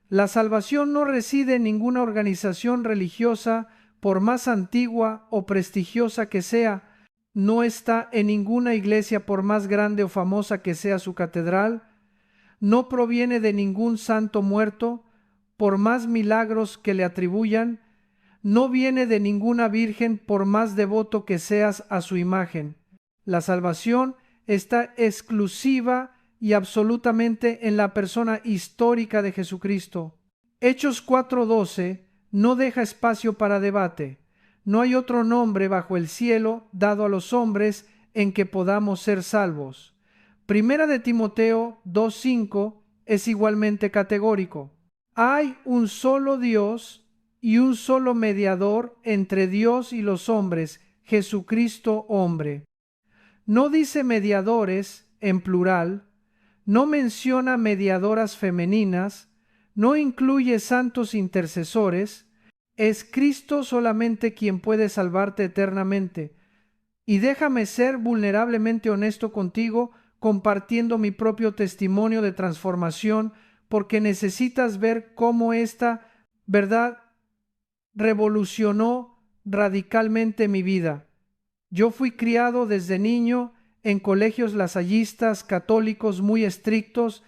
La salvación no reside en ninguna organización religiosa, por más antigua o prestigiosa que sea. No está en ninguna iglesia, por más grande o famosa que sea su catedral. No proviene de ningún santo muerto, por más milagros que le atribuyan. No viene de ninguna virgen, por más devoto que seas a su imagen. La salvación está exclusiva y absolutamente en la persona histórica de Jesucristo. Hechos 4:12 no deja espacio para debate. No hay otro nombre bajo el cielo dado a los hombres en que podamos ser salvos. Primera de Timoteo 2:5 es igualmente categórico. Hay un solo Dios y un solo mediador entre Dios y los hombres, Jesucristo hombre. No dice mediadores en plural, no menciona mediadoras femeninas, no incluye santos intercesores. Es Cristo solamente quien puede salvarte eternamente. Y déjame ser vulnerablemente honesto contigo, compartiendo mi propio testimonio de transformación, porque necesitas ver cómo esta verdad revolucionó radicalmente mi vida. Yo fui criado desde niño en colegios lasallistas católicos muy estrictos,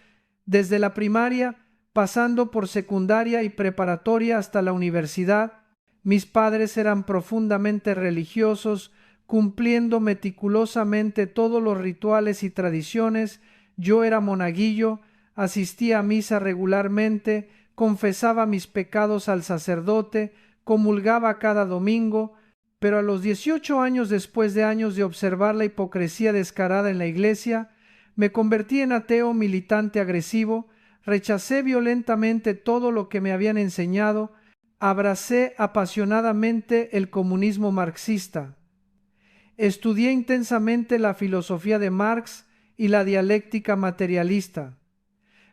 desde la primaria, pasando por secundaria y preparatoria hasta la universidad. Mis padres eran profundamente religiosos, cumpliendo meticulosamente todos los rituales y tradiciones. Yo era monaguillo, asistía a misa regularmente, confesaba mis pecados al sacerdote, comulgaba cada domingo. Pero a los 18 años, después de años de observar la hipocresía descarada en la iglesia, me convertí en ateo militante agresivo, rechacé violentamente todo lo que me habían enseñado, abracé apasionadamente el comunismo marxista. Estudié intensamente la filosofía de Marx y la dialéctica materialista.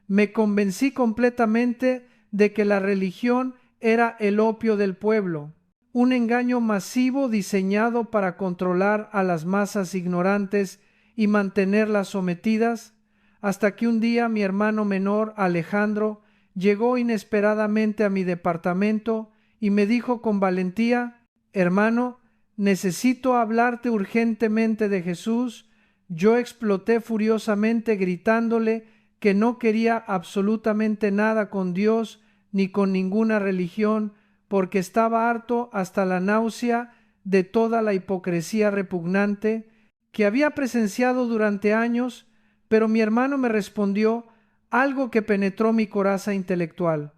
Me convencí completamente de que la religión era el opio del pueblo, un engaño masivo diseñado para controlar a las masas ignorantes y mantenerlas sometidas, hasta que un día mi hermano menor, Alejandro, llegó inesperadamente a mi departamento y me dijo con valentía: «Hermano, necesito hablarte urgentemente de Jesús». Yo exploté furiosamente gritándole que no quería absolutamente nada con Dios ni con ninguna religión, porque estaba harto hasta la náusea de toda la hipocresía repugnante que había presenciado durante años. Pero mi hermano me respondió algo que penetró mi coraza intelectual.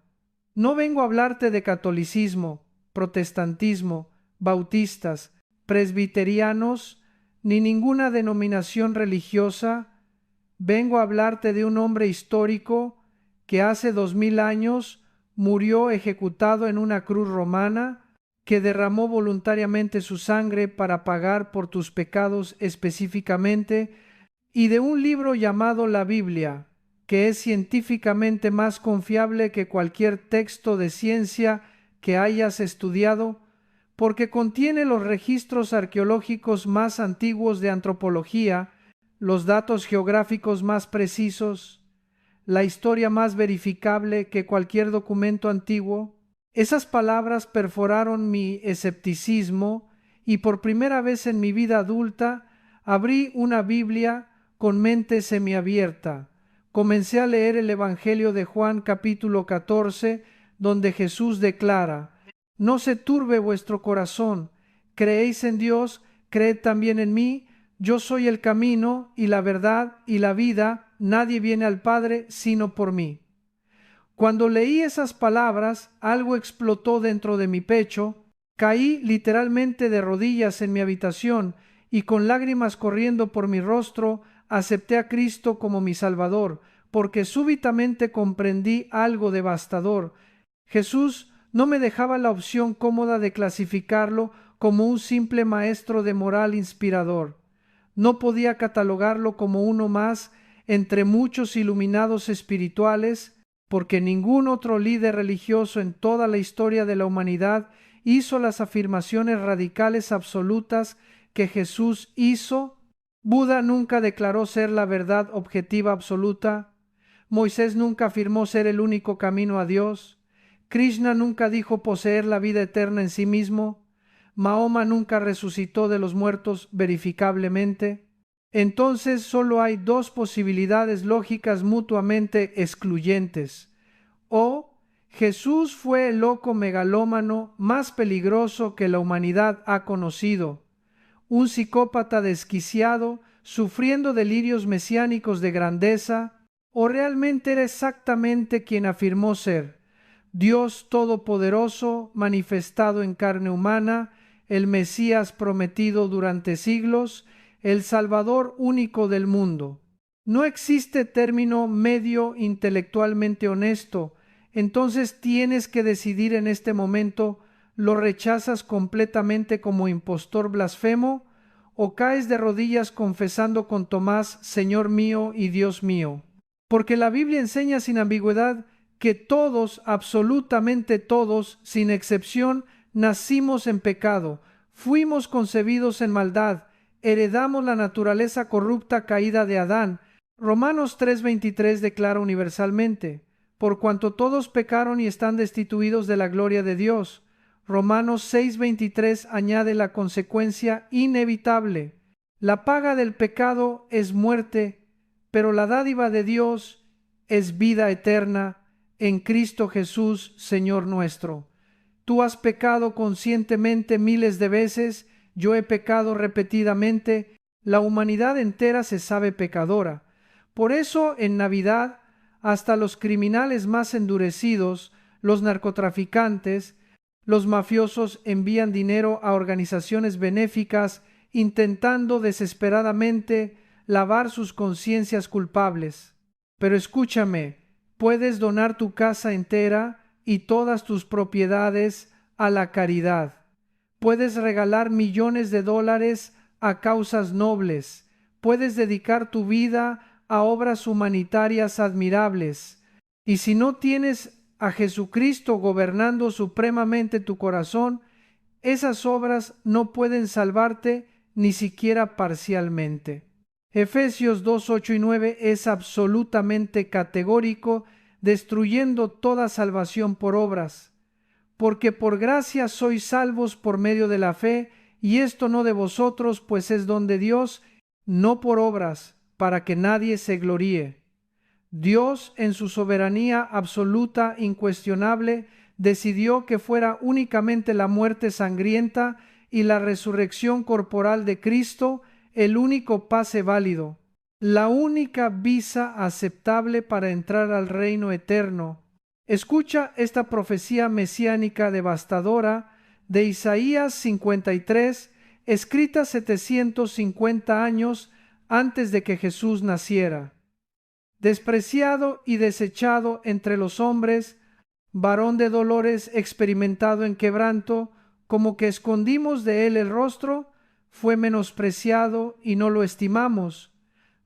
No vengo a hablarte de catolicismo, protestantismo, bautistas, presbiterianos, ni ninguna denominación religiosa. Vengo a hablarte de un hombre histórico que hace 2000 años murió ejecutado en una cruz romana, que derramó voluntariamente su sangre para pagar por tus pecados específicamente, y de un libro llamado la Biblia, que es científicamente más confiable que cualquier texto de ciencia que hayas estudiado, porque contiene los registros arqueológicos más antiguos de antropología, los datos geográficos más precisos, la historia más verificable que cualquier documento antiguo. Esas palabras perforaron mi escepticismo y por primera vez en mi vida adulta abrí una Biblia con mente semiabierta. Comencé a leer el Evangelio de Juan capítulo 14, donde Jesús declara: «No se turbe vuestro corazón, creéis en Dios, creed también en mí. Yo soy el camino y la verdad y la vida, nadie viene al Padre sino por mí». Cuando leí esas palabras, algo explotó dentro de mi pecho. Caí literalmente de rodillas en mi habitación y con lágrimas corriendo por mi rostro acepté a Cristo como mi Salvador, porque súbitamente comprendí algo devastador. Jesús no me dejaba la opción cómoda de clasificarlo como un simple maestro de moral inspirador. No podía catalogarlo como uno más entre muchos iluminados espirituales, porque ningún otro líder religioso en toda la historia de la humanidad hizo las afirmaciones radicales absolutas que Jesús hizo. Buda nunca declaró ser la verdad objetiva absoluta. Moisés nunca afirmó ser el único camino a Dios. Krishna nunca dijo poseer la vida eterna en sí mismo. Mahoma nunca resucitó de los muertos verificablemente. Entonces solo hay dos posibilidades lógicas mutuamente excluyentes. O Jesús fue el loco megalómano más peligroso que la humanidad ha conocido, un psicópata desquiciado, sufriendo delirios mesiánicos de grandeza, o realmente era exactamente quien afirmó ser, Dios Todopoderoso manifestado en carne humana, el Mesías prometido durante siglos, el Salvador único del mundo. No existe término medio intelectualmente honesto, entonces tienes que decidir en este momento: ¿lo rechazas completamente como impostor blasfemo o caes de rodillas confesando con Tomás, Señor mío y Dios mío? Porque la Biblia enseña sin ambigüedad que todos, absolutamente todos, sin excepción, nacimos en pecado, fuimos concebidos en maldad, heredamos la naturaleza corrupta caída de Adán. Romanos 3:23 declara universalmente: por cuanto todos pecaron y están destituidos de la gloria de Dios. Romanos 6:23 añade la consecuencia inevitable: la paga del pecado es muerte, pero la dádiva de Dios es vida eterna en Cristo Jesús, Señor nuestro. Tú has pecado conscientemente miles de veces, yo he pecado repetidamente, la humanidad entera se sabe pecadora. Por eso en Navidad hasta los criminales más endurecidos, los narcotraficantes, los mafiosos envían dinero a organizaciones benéficas intentando desesperadamente lavar sus conciencias culpables. Pero escúchame, puedes donar tu casa entera y todas tus propiedades a la caridad. Puedes regalar millones de dólares a causas nobles. Puedes dedicar tu vida a obras humanitarias admirables. Y si no tienes a Jesucristo gobernando supremamente tu corazón, esas obras no pueden salvarte ni siquiera parcialmente. Efesios 2, 8 y 9 es absolutamente categórico, destruyendo toda salvación por obras. Porque por gracia sois salvos por medio de la fe, y esto no de vosotros, pues es don de Dios, no por obras, para que nadie se gloríe. Dios, en su soberanía absoluta, incuestionable, decidió que fuera únicamente la muerte sangrienta y la resurrección corporal de Cristo el único pase válido, la única visa aceptable para entrar al reino eterno. Escucha esta profecía mesiánica devastadora de Isaías 53, escrita 750 años antes de que Jesús naciera. Despreciado y desechado entre los hombres, varón de dolores, experimentado en quebranto, como que escondimos de él el rostro, fue menospreciado y no lo estimamos.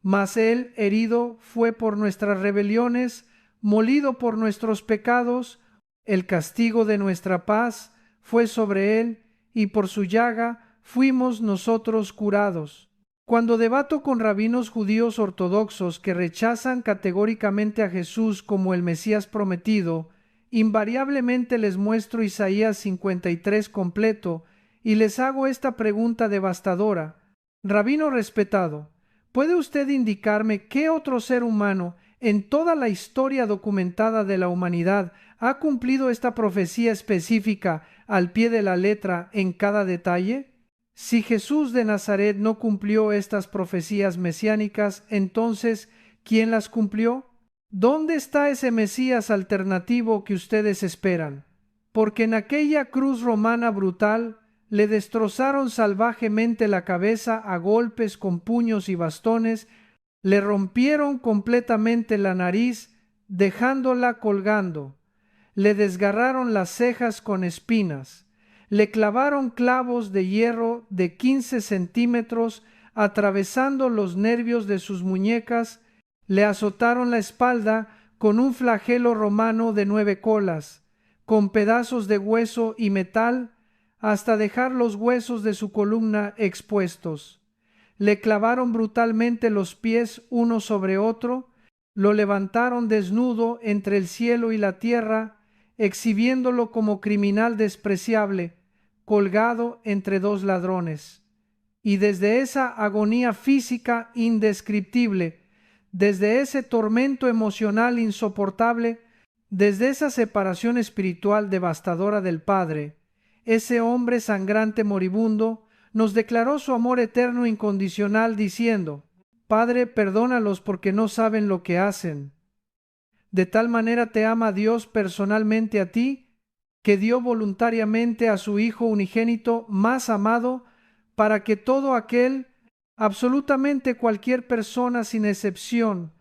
Mas él herido fue por nuestras rebeliones, molido por nuestros pecados, el castigo de nuestra paz fue sobre él, y por su llaga fuimos nosotros curados. Cuando debato con rabinos judíos ortodoxos que rechazan categóricamente a Jesús como el Mesías prometido, invariablemente les muestro Isaías 53 completo y les hago esta pregunta devastadora: Rabino respetado, ¿puede usted indicarme qué otro ser humano en toda la historia documentada de la humanidad ha cumplido esta profecía específica al pie de la letra en cada detalle? Si Jesús de Nazaret no cumplió estas profecías mesiánicas, entonces, ¿quién las cumplió? ¿Dónde está ese Mesías alternativo que ustedes esperan? porque en aquella cruz romana brutal le destrozaron salvajemente la cabeza a golpes con puños y bastones, le rompieron completamente la nariz, dejándola colgando, le desgarraron las cejas con espinas, le clavaron clavos de hierro de 15 centímetros, atravesando los nervios de sus muñecas, le azotaron la espalda con un flagelo romano de 9 colas, con pedazos de hueso y metal, hasta dejar los huesos de su columna expuestos. Le clavaron brutalmente los pies uno sobre otro, lo levantaron desnudo entre el cielo y la tierra, exhibiéndolo como criminal despreciable, colgado entre dos ladrones. Y desde esa agonía física indescriptible, desde ese tormento emocional insoportable, desde esa separación espiritual devastadora del Padre, ese hombre sangrante moribundo nos declaró su amor eterno e incondicional diciendo: Padre, perdónalos porque no saben lo que hacen. De tal manera te ama Dios personalmente a ti, que dio voluntariamente a su Hijo unigénito más amado, para que todo aquel, absolutamente cualquier persona sin excepción,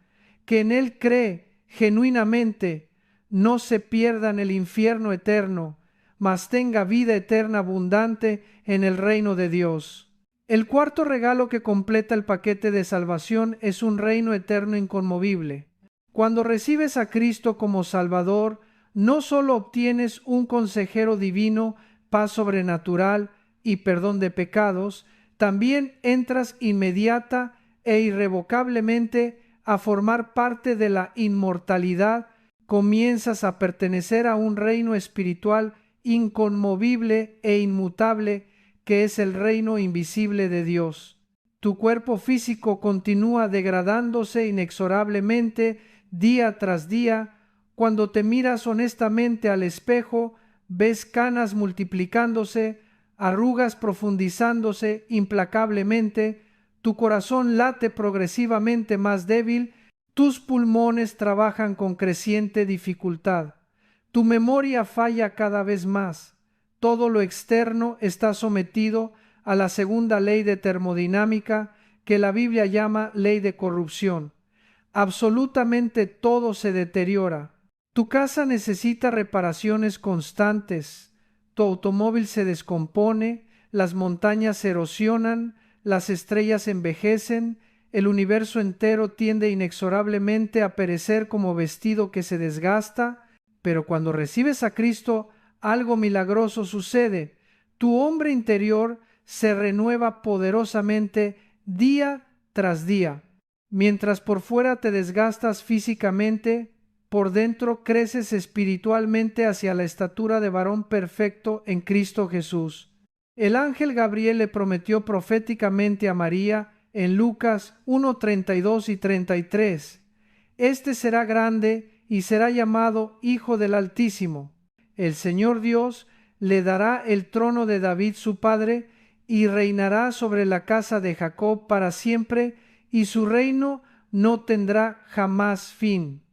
que en Él cree genuinamente, no se pierda en el infierno eterno, mas tenga vida eterna abundante en el reino de Dios. El cuarto regalo que completa el paquete de salvación es un reino eterno inconmovible. Cuando recibes a Cristo como Salvador, no solo obtienes un consejero divino, paz sobrenatural y perdón de pecados, también entras inmediata e irrevocablemente a formar parte de la inmortalidad, comienzas a pertenecer a un reino espiritual inconmovible e inmutable, que es el reino invisible de Dios. Tu cuerpo físico continúa degradándose inexorablemente día tras día. Cuando te miras honestamente al espejo, ves canas multiplicándose, arrugas profundizándose implacablemente, tu corazón late progresivamente más débil, tus pulmones trabajan con creciente dificultad, tu memoria falla cada vez más, todo lo externo está sometido a la segunda ley de termodinámica, que la Biblia llama ley de corrupción. Absolutamente todo se deteriora. Tu casa necesita reparaciones constantes, tu automóvil se descompone, las montañas se erosionan, las estrellas envejecen, el universo entero tiende inexorablemente a perecer como vestido que se desgasta, pero cuando recibes a Cristo, algo milagroso sucede. Tu hombre interior se renueva poderosamente día tras día. Mientras por fuera te desgastas físicamente, por dentro creces espiritualmente hacia la estatura de varón perfecto en Cristo Jesús. El ángel Gabriel le prometió proféticamente a María en Lucas 1:32 y 33: Este será grande y será llamado Hijo del Altísimo. El Señor Dios le dará el trono de David su padre, y reinará sobre la casa de Jacob para siempre, y su reino no tendrá jamás fin.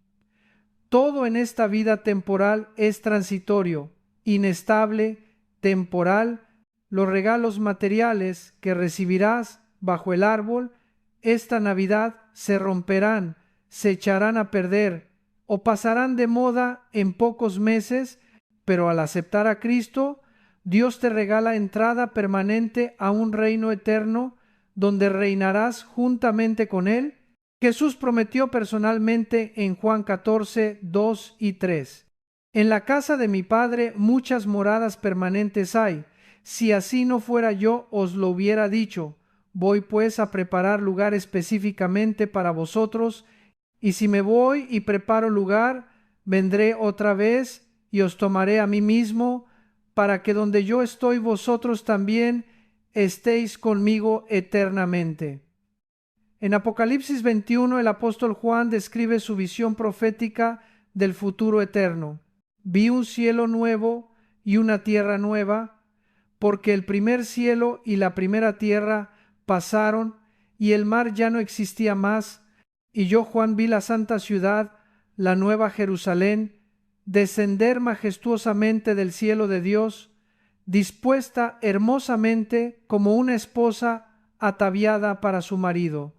Todo en esta vida temporal es transitorio, inestable, temporal. Los regalos materiales que recibirás bajo el árbol esta Navidad se romperán, se echarán a perder o pasarán de moda en pocos meses, pero al aceptar a Cristo, Dios te regala entrada permanente a un reino eterno donde reinarás juntamente con Él. Jesús prometió personalmente en Juan 14, 2 y 3: En la casa de mi Padre muchas moradas permanentes hay. Si así no fuera yo os lo hubiera dicho. Voy pues a preparar lugar específicamente para vosotros, y si me voy y preparo lugar, vendré otra vez y os tomaré a mí mismo, para que donde yo estoy vosotros también estéis conmigo eternamente. En Apocalipsis 21 el apóstol Juan describe su visión profética del futuro eterno. Vi un cielo nuevo y una tierra nueva, porque el primer cielo y la primera tierra pasaron y el mar ya no existía más, y yo, Juan, vi la santa ciudad, la nueva Jerusalén, descender majestuosamente del cielo de Dios, dispuesta hermosamente como una esposa ataviada para su marido.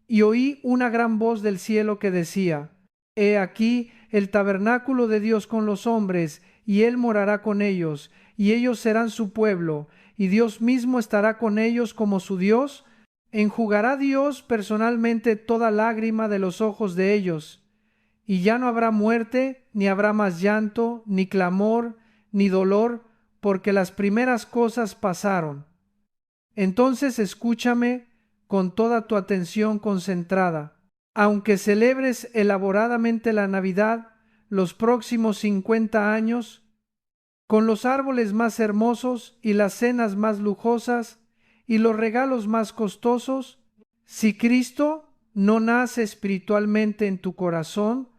Y oí una gran voz del cielo que decía: He aquí el tabernáculo de Dios con los hombres, y Él morará con ellos, y ellos serán su pueblo, y Dios mismo estará con ellos como su Dios. Enjugará Dios personalmente toda lágrima de los ojos de ellos, y ya no habrá muerte, ni habrá más llanto, ni clamor, ni dolor, porque las primeras cosas pasaron. Entonces escúchame con toda tu atención concentrada. Aunque celebres elaboradamente la Navidad los próximos 50 años, con los árboles más hermosos y las cenas más lujosas y los regalos más costosos, si Cristo no nace espiritualmente en tu corazón,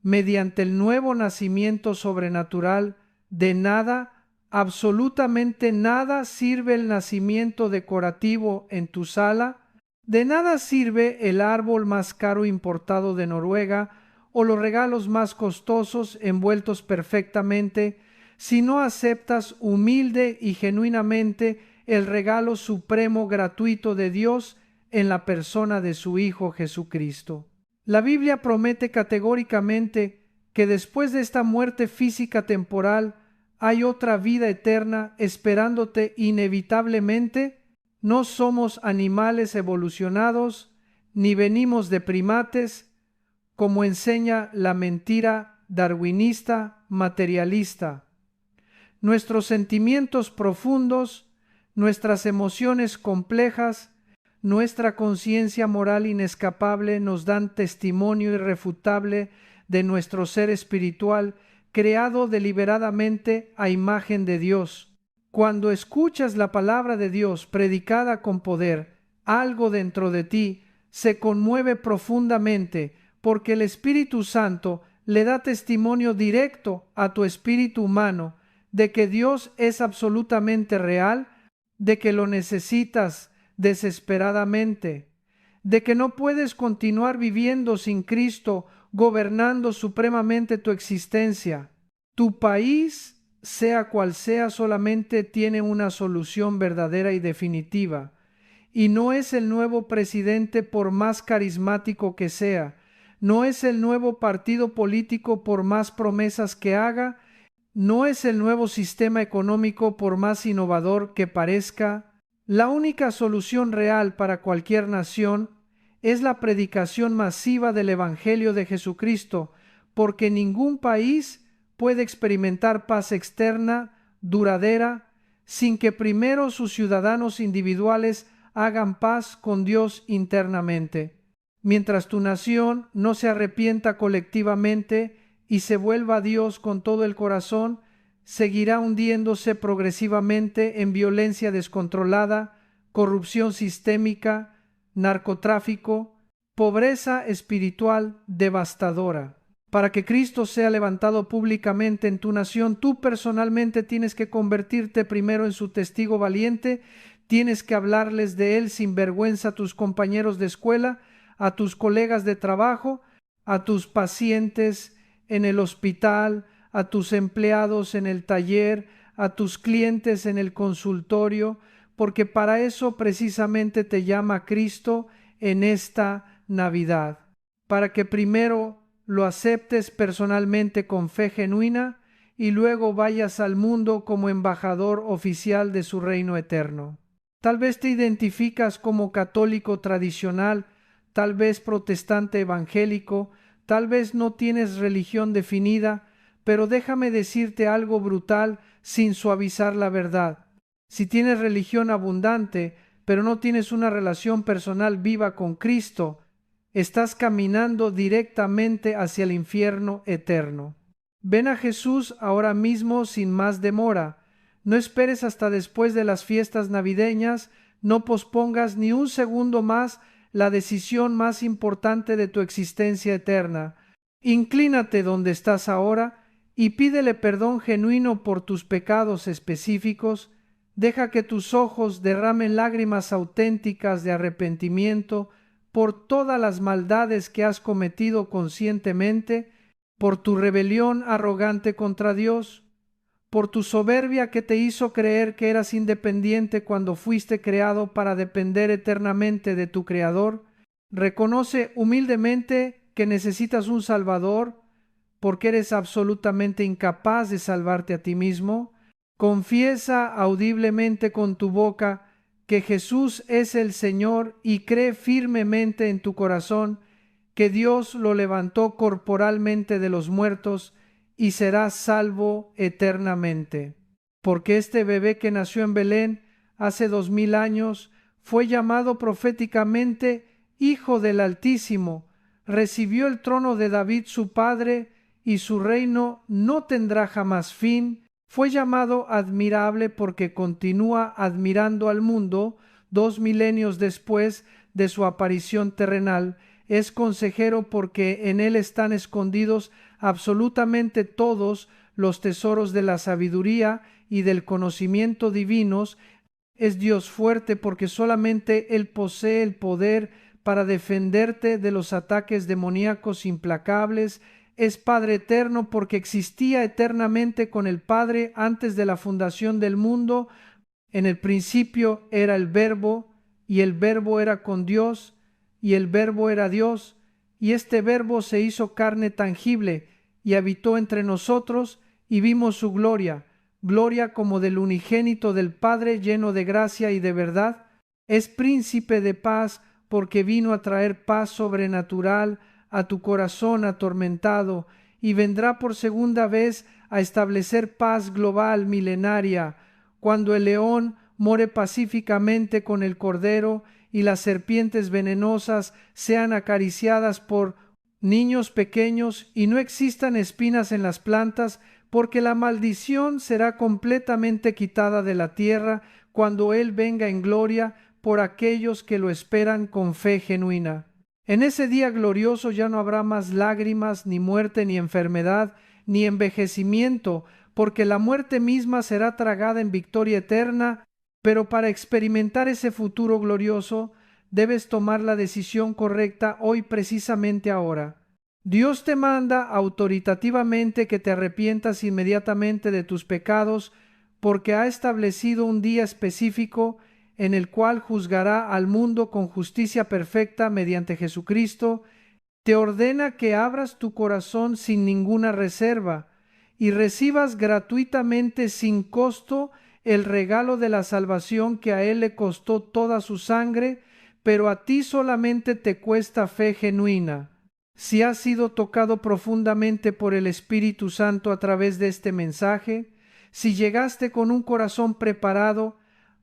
mediante el nuevo nacimiento sobrenatural, de nada, absolutamente nada sirve el nacimiento decorativo en tu sala, de nada sirve el árbol más caro importado de Noruega o los regalos más costosos envueltos perfectamente, si no aceptas humilde y genuinamente el regalo supremo gratuito de Dios en la persona de su Hijo Jesucristo. La Biblia promete categóricamente que después de esta muerte física temporal hay otra vida eterna esperándote inevitablemente. No somos animales evolucionados, ni venimos de primates, como enseña la mentira darwinista materialista. Nuestros sentimientos profundos, nuestras emociones complejas, nuestra conciencia moral inescapable nos dan testimonio irrefutable de nuestro ser espiritual, creado deliberadamente a imagen de Dios. Cuando escuchas la palabra de Dios predicada con poder, algo dentro de ti se conmueve profundamente, porque el Espíritu Santo le da testimonio directo a tu espíritu humano de que Dios es absolutamente real, de que lo necesitas desesperadamente, de que no puedes continuar viviendo sin Cristo gobernando supremamente tu existencia. Tu país, sea cual sea, solamente tiene una solución verdadera y definitiva, y no es el nuevo presidente por más carismático que sea, no es el nuevo partido político por más promesas que haga, no es el nuevo sistema económico por más innovador que parezca. La única solución real para cualquier nación es la predicación masiva del Evangelio de Jesucristo, porque ningún país puede experimentar paz externa, duradera, sin que primero sus ciudadanos individuales hagan paz con Dios internamente. Mientras tu nación no se arrepienta colectivamente y se vuelva a Dios con todo el corazón, seguirá hundiéndose progresivamente en violencia descontrolada, corrupción sistémica, narcotráfico, pobreza espiritual devastadora. Para que Cristo sea levantado públicamente en tu nación, tú personalmente tienes que convertirte primero en su testigo valiente, tienes que hablarles de Él sin vergüenza a tus compañeros de escuela, a tus colegas de trabajo, a tus pacientes en el hospital, a tus empleados en el taller, a tus clientes en el consultorio, porque para eso precisamente te llama Cristo en esta Navidad, para que primero lo aceptes personalmente con fe genuina y luego vayas al mundo como embajador oficial de su reino eterno. Tal vez te identificas como católico tradicional, tal vez protestante evangélico, tal vez no tienes religión definida, pero déjame decirte algo brutal sin suavizar la verdad. Si tienes religión abundante, pero no tienes una relación personal viva con Cristo, estás caminando directamente hacia el infierno eterno. Ven a Jesús ahora mismo sin más demora. No esperes hasta después de las fiestas navideñas, no pospongas ni un segundo más la decisión más importante de tu existencia eterna. Inclínate donde estás ahora y pídele perdón genuino por tus pecados específicos. Deja que tus ojos derramen lágrimas auténticas de arrepentimiento por todas las maldades que has cometido conscientemente. por tu rebelión arrogante contra Dios, por tu soberbia que te hizo creer que eras independiente cuando fuiste creado para depender eternamente de tu Creador. Reconoce humildemente que necesitas un Salvador porque eres absolutamente incapaz de salvarte a ti mismo. Confiesa audiblemente con tu boca que Jesús es el Señor y cree firmemente en tu corazón que Dios lo levantó corporalmente de los muertos y serás salvo eternamente. Porque este bebé que nació en Belén hace 2000 años fue llamado proféticamente Hijo del Altísimo, recibió el trono de David su padre y su reino no tendrá jamás fin. Fue llamado admirable porque continúa admirando al mundo 2000 años después de su aparición terrenal. Es consejero porque en él están escondidos absolutamente todos los tesoros de la sabiduría y del conocimiento divinos. Es Dios fuerte porque solamente Él posee el poder para defenderte de los ataques demoníacos implacables. Es Padre eterno porque existía eternamente con el Padre antes de la fundación del mundo. En el principio era el Verbo, y el Verbo era con Dios, y el Verbo era Dios, y este Verbo se hizo carne tangible, y habitó entre nosotros, y vimos su gloria, gloria como del unigénito del Padre, lleno de gracia y de verdad. Es príncipe de paz, porque vino a traer paz sobrenatural a tu corazón atormentado, y vendrá por segunda vez a establecer paz global milenaria, cuando el león more pacíficamente con el cordero y las serpientes venenosas sean acariciadas por niños pequeños y no existan espinas en las plantas, porque la maldición será completamente quitada de la tierra cuando Él venga en gloria por aquellos que lo esperan con fe genuina. En ese día glorioso ya no habrá más lágrimas, ni muerte, ni enfermedad, ni envejecimiento, porque la muerte misma será tragada en victoria eterna. Pero para experimentar ese futuro glorioso, debes tomar la decisión correcta hoy, precisamente ahora. Dios te manda autoritativamente que te arrepientas inmediatamente de tus pecados, porque ha establecido un día específico en el cual juzgará al mundo con justicia perfecta mediante Jesucristo. Te ordena que abras tu corazón sin ninguna reserva y recibas gratuitamente, sin costo, el regalo de la salvación que a Él le costó toda su sangre, pero a ti solamente te cuesta fe genuina. Si has sido tocado profundamente por el Espíritu Santo a través de este mensaje, si llegaste con un corazón preparado,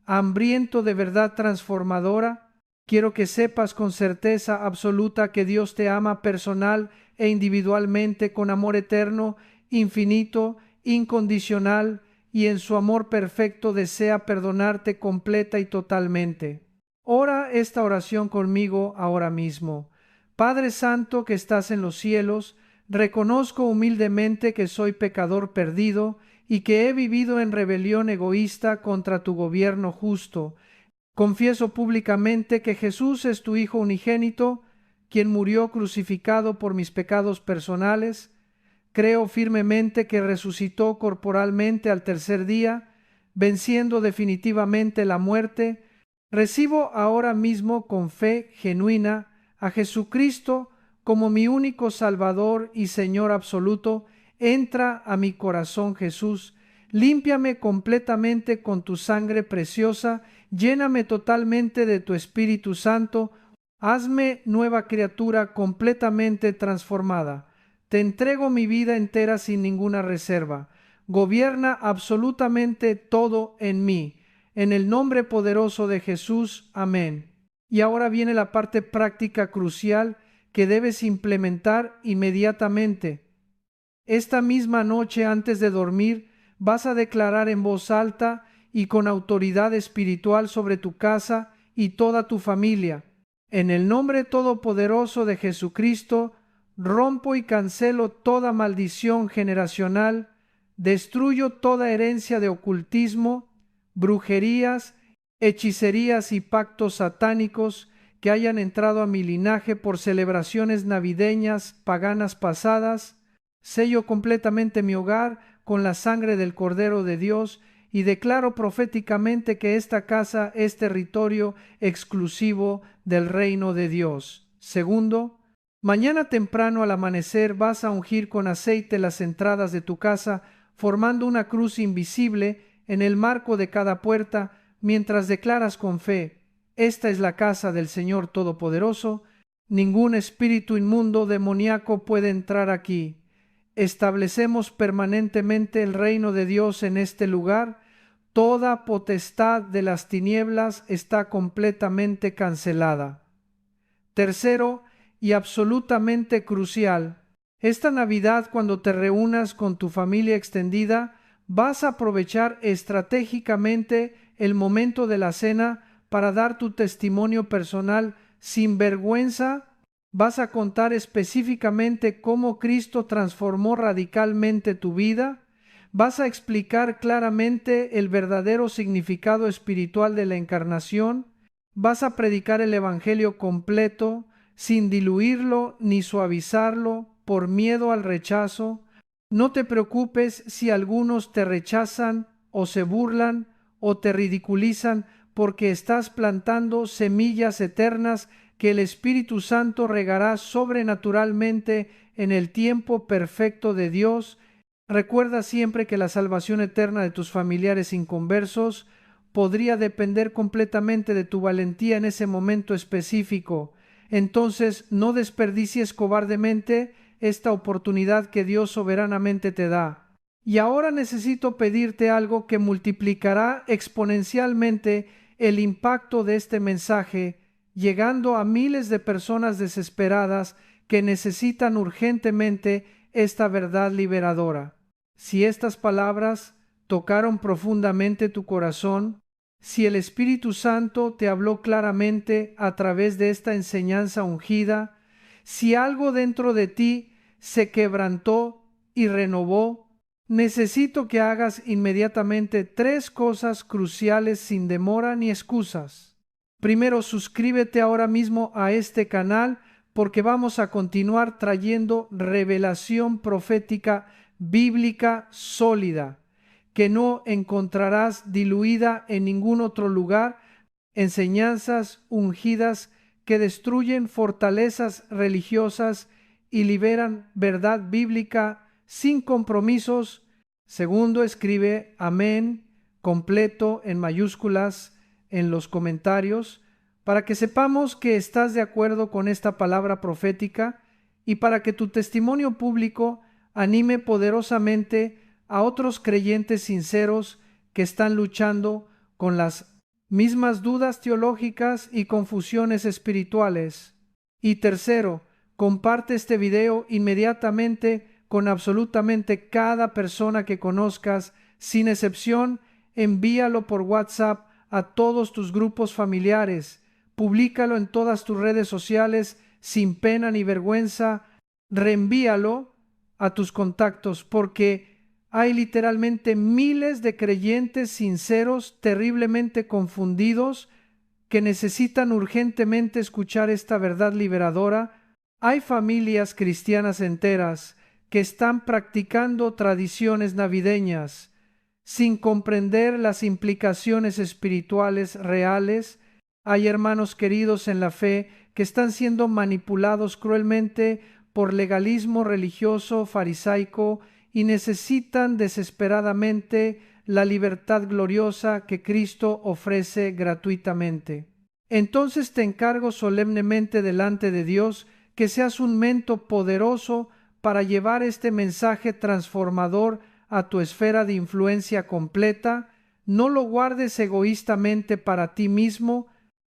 hambriento de verdad transformadora, quiero que sepas con certeza absoluta que Dios te ama personal e individualmente con amor eterno, infinito, incondicional, y en su amor perfecto desea perdonarte completa y totalmente. Ora esta oración conmigo ahora mismo. Padre Santo que estás en los cielos, reconozco humildemente que soy pecador perdido y que he vivido en rebelión egoísta contra tu gobierno justo. Confieso públicamente que Jesús es tu Hijo unigénito, quien murió crucificado por mis pecados personales. Creo firmemente que resucitó corporalmente al tercer día, venciendo definitivamente la muerte. Recibo ahora mismo con fe genuina a Jesucristo como mi único Salvador y Señor absoluto. Entra a mi corazón, Jesús. Límpiame completamente con tu sangre preciosa. Lléname totalmente de tu Espíritu Santo. Hazme nueva criatura completamente transformada. Te entrego mi vida entera sin ninguna reserva. Gobierna absolutamente todo en mí. En el nombre poderoso de Jesús. Amén. Y ahora viene la parte práctica crucial que debes implementar inmediatamente. Esta misma noche, antes de dormir, vas a declarar en voz alta y con autoridad espiritual sobre tu casa y toda tu familia: en el nombre todopoderoso de Jesucristo, rompo y cancelo toda maldición generacional, destruyo toda herencia de ocultismo, brujerías, hechicerías y pactos satánicos que hayan entrado a mi linaje por celebraciones navideñas paganas pasadas. Sello completamente mi hogar con la sangre del Cordero de Dios y declaro proféticamente que esta casa es territorio exclusivo del reino de Dios. Segundo, mañana temprano al amanecer vas a ungir con aceite las entradas de tu casa, formando una cruz invisible en el marco de cada puerta, mientras declaras con fe: esta es la casa del Señor Todopoderoso, ningún espíritu inmundo demoníaco puede entrar aquí. Establecemos permanentemente el reino de Dios en este lugar. Toda potestad de las tinieblas está completamente cancelada. Tercero, y absolutamente crucial, esta Navidad, cuando te reúnas con tu familia extendida, vas a aprovechar estratégicamente el momento de la cena para dar tu testimonio personal sin vergüenza. Vas a contar específicamente cómo Cristo transformó radicalmente tu vida. Vas a explicar claramente el verdadero significado espiritual de la encarnación. Vas a predicar el Evangelio completo, sin diluirlo ni suavizarlo por miedo al rechazo. No te preocupes si algunos te rechazan o se burlan o te ridiculizan, porque estás plantando semillas eternas que el Espíritu Santo regará sobrenaturalmente en el tiempo perfecto de Dios. Recuerda siempre que la salvación eterna de tus familiares inconversos podría depender completamente de tu valentía en ese momento específico. Entonces, no desperdicies cobardemente esta oportunidad que Dios soberanamente te da. Y ahora necesito pedirte algo que multiplicará exponencialmente el impacto de este mensaje, llegando a miles de personas desesperadas que necesitan urgentemente esta verdad liberadora. Si estas palabras tocaron profundamente tu corazón, si el Espíritu Santo te habló claramente a través de esta enseñanza ungida, si algo dentro de ti se quebrantó y renovó, necesito que hagas inmediatamente 3 cosas cruciales sin demora ni excusas. Primero, suscríbete ahora mismo a este canal, porque vamos a continuar trayendo revelación profética bíblica sólida, que no encontrarás diluida en ningún otro lugar, enseñanzas ungidas que destruyen fortalezas religiosas y liberan verdad bíblica sin compromisos. Segundo, escribe amén completo en mayúsculas en los comentarios para que sepamos que estás de acuerdo con esta palabra profética y para que tu testimonio público anime poderosamente a otros creyentes sinceros que están luchando con las mismas dudas teológicas y confusiones espirituales. Y tercero, comparte este video inmediatamente con absolutamente cada persona que conozcas, sin excepción. Envíalo por WhatsApp a todos tus grupos familiares, públicalo en todas tus redes sociales sin pena ni vergüenza, reenvíalo a tus contactos, porque hay literalmente miles de creyentes sinceros, terriblemente confundidos, que necesitan urgentemente escuchar esta verdad liberadora. Hay familias cristianas enteras que están practicando tradiciones navideñas sin comprender las implicaciones espirituales reales. Hay hermanos queridos en la fe que están siendo manipulados cruelmente por legalismo religioso farisaico y necesitan desesperadamente la libertad gloriosa que Cristo ofrece gratuitamente. Entonces te encargo solemnemente delante de Dios que seas un mento poderoso para llevar este mensaje transformador a tu esfera de influencia completa. No lo guardes egoístamente para ti mismo.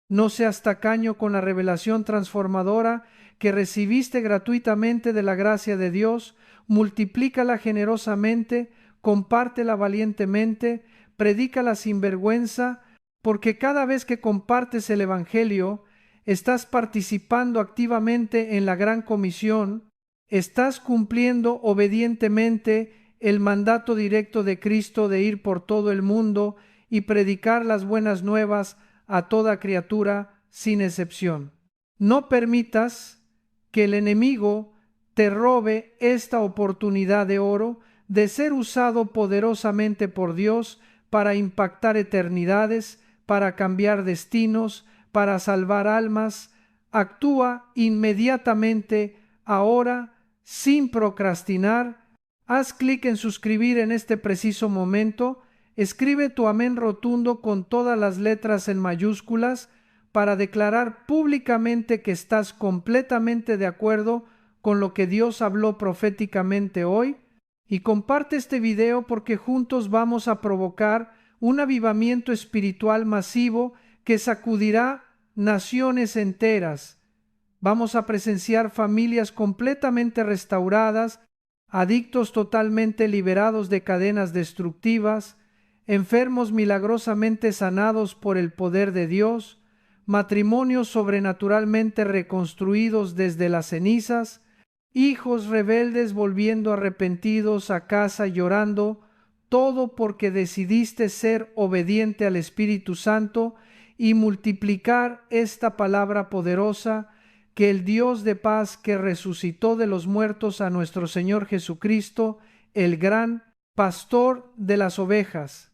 No seas tacaño con la revelación transformadora que recibiste gratuitamente de la gracia de Dios. Multiplícala generosamente, compártela valientemente, predícala sin vergüenza, porque cada vez que compartes el Evangelio, estás participando activamente en la gran comisión, estás cumpliendo obedientemente el mandato directo de Cristo de ir por todo el mundo y predicar las buenas nuevas a toda criatura sin excepción. No permitas que el enemigo te robe esta oportunidad de oro de ser usado poderosamente por Dios para impactar eternidades, para cambiar destinos, para salvar almas. Actúa inmediatamente, ahora, sin procrastinar. Haz clic en suscribir en este preciso momento. Escribe tu amén rotundo con todas las letras en mayúsculas para declarar públicamente que estás completamente de acuerdo con lo que Dios habló proféticamente hoy. Y comparte este video porque juntos vamos a provocar un avivamiento espiritual masivo que sacudirá naciones enteras. Vamos a presenciar familias completamente restauradas, adictos totalmente liberados de cadenas destructivas, enfermos milagrosamente sanados por el poder de Dios, matrimonios sobrenaturalmente reconstruidos desde las cenizas, hijos rebeldes volviendo arrepentidos a casa llorando, todo porque decidiste ser obediente al Espíritu Santo y multiplicar esta palabra poderosa que el Dios de paz que resucitó de los muertos a nuestro Señor Jesucristo, el gran pastor de las ovejas,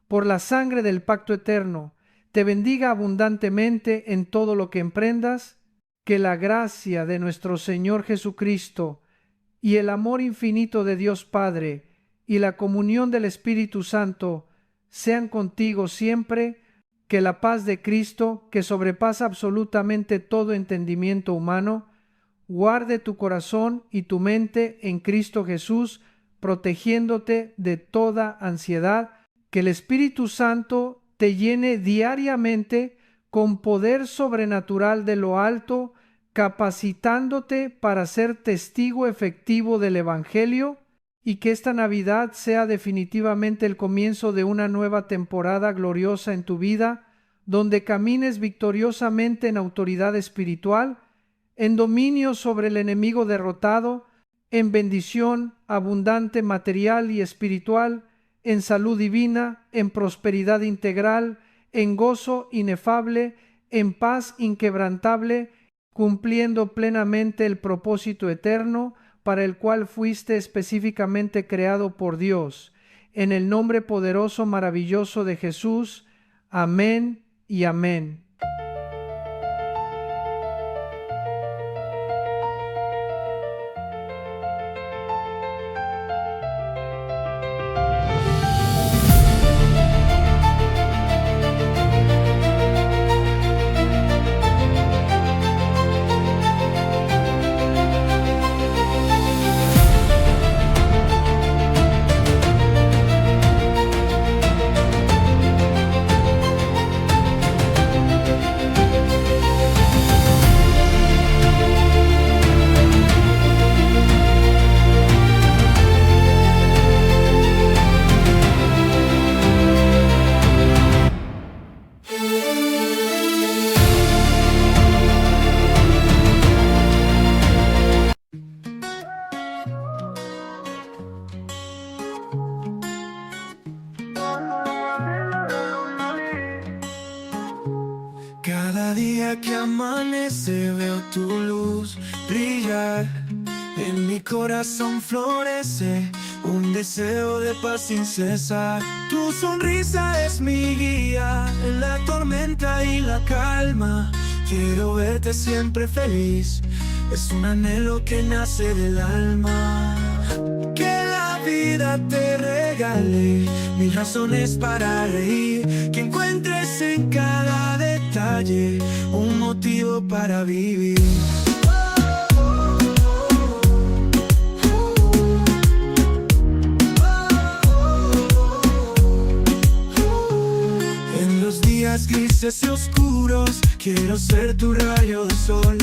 por la sangre del pacto eterno, te bendiga abundantemente en todo lo que emprendas. Que la gracia de nuestro Señor Jesucristo y el amor infinito de Dios Padre y la comunión del Espíritu Santo sean contigo siempre. Que la paz de Cristo, que sobrepasa absolutamente todo entendimiento humano, guarde tu corazón y tu mente en Cristo Jesús, protegiéndote de toda ansiedad. Que el Espíritu Santo te llene diariamente con poder sobrenatural de lo alto, capacitándote para ser testigo efectivo del Evangelio, y que esta Navidad sea definitivamente el comienzo de una nueva temporada gloriosa en tu vida, donde camines victoriosamente en autoridad espiritual, en dominio sobre el enemigo derrotado, en bendición abundante material y espiritual, en salud divina, en prosperidad integral, en gozo inefable, en paz inquebrantable, cumpliendo plenamente el propósito eterno para el cual fuiste específicamente creado por Dios. En el nombre poderoso, maravilloso de Jesús. Amén y amén. Cada día que amanece veo tu luz brillar. En mi corazón florece un deseo de paz sin cesar. Tu sonrisa es mi guía en la tormenta y la calma. Quiero verte siempre feliz, es un anhelo que nace del alma. Que la vida te regale mil razones para reír, que encuentres en cada detalle un motivo para vivir. En los días grises y oscuros quiero ser tu rayo de sol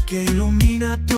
que ilumina tu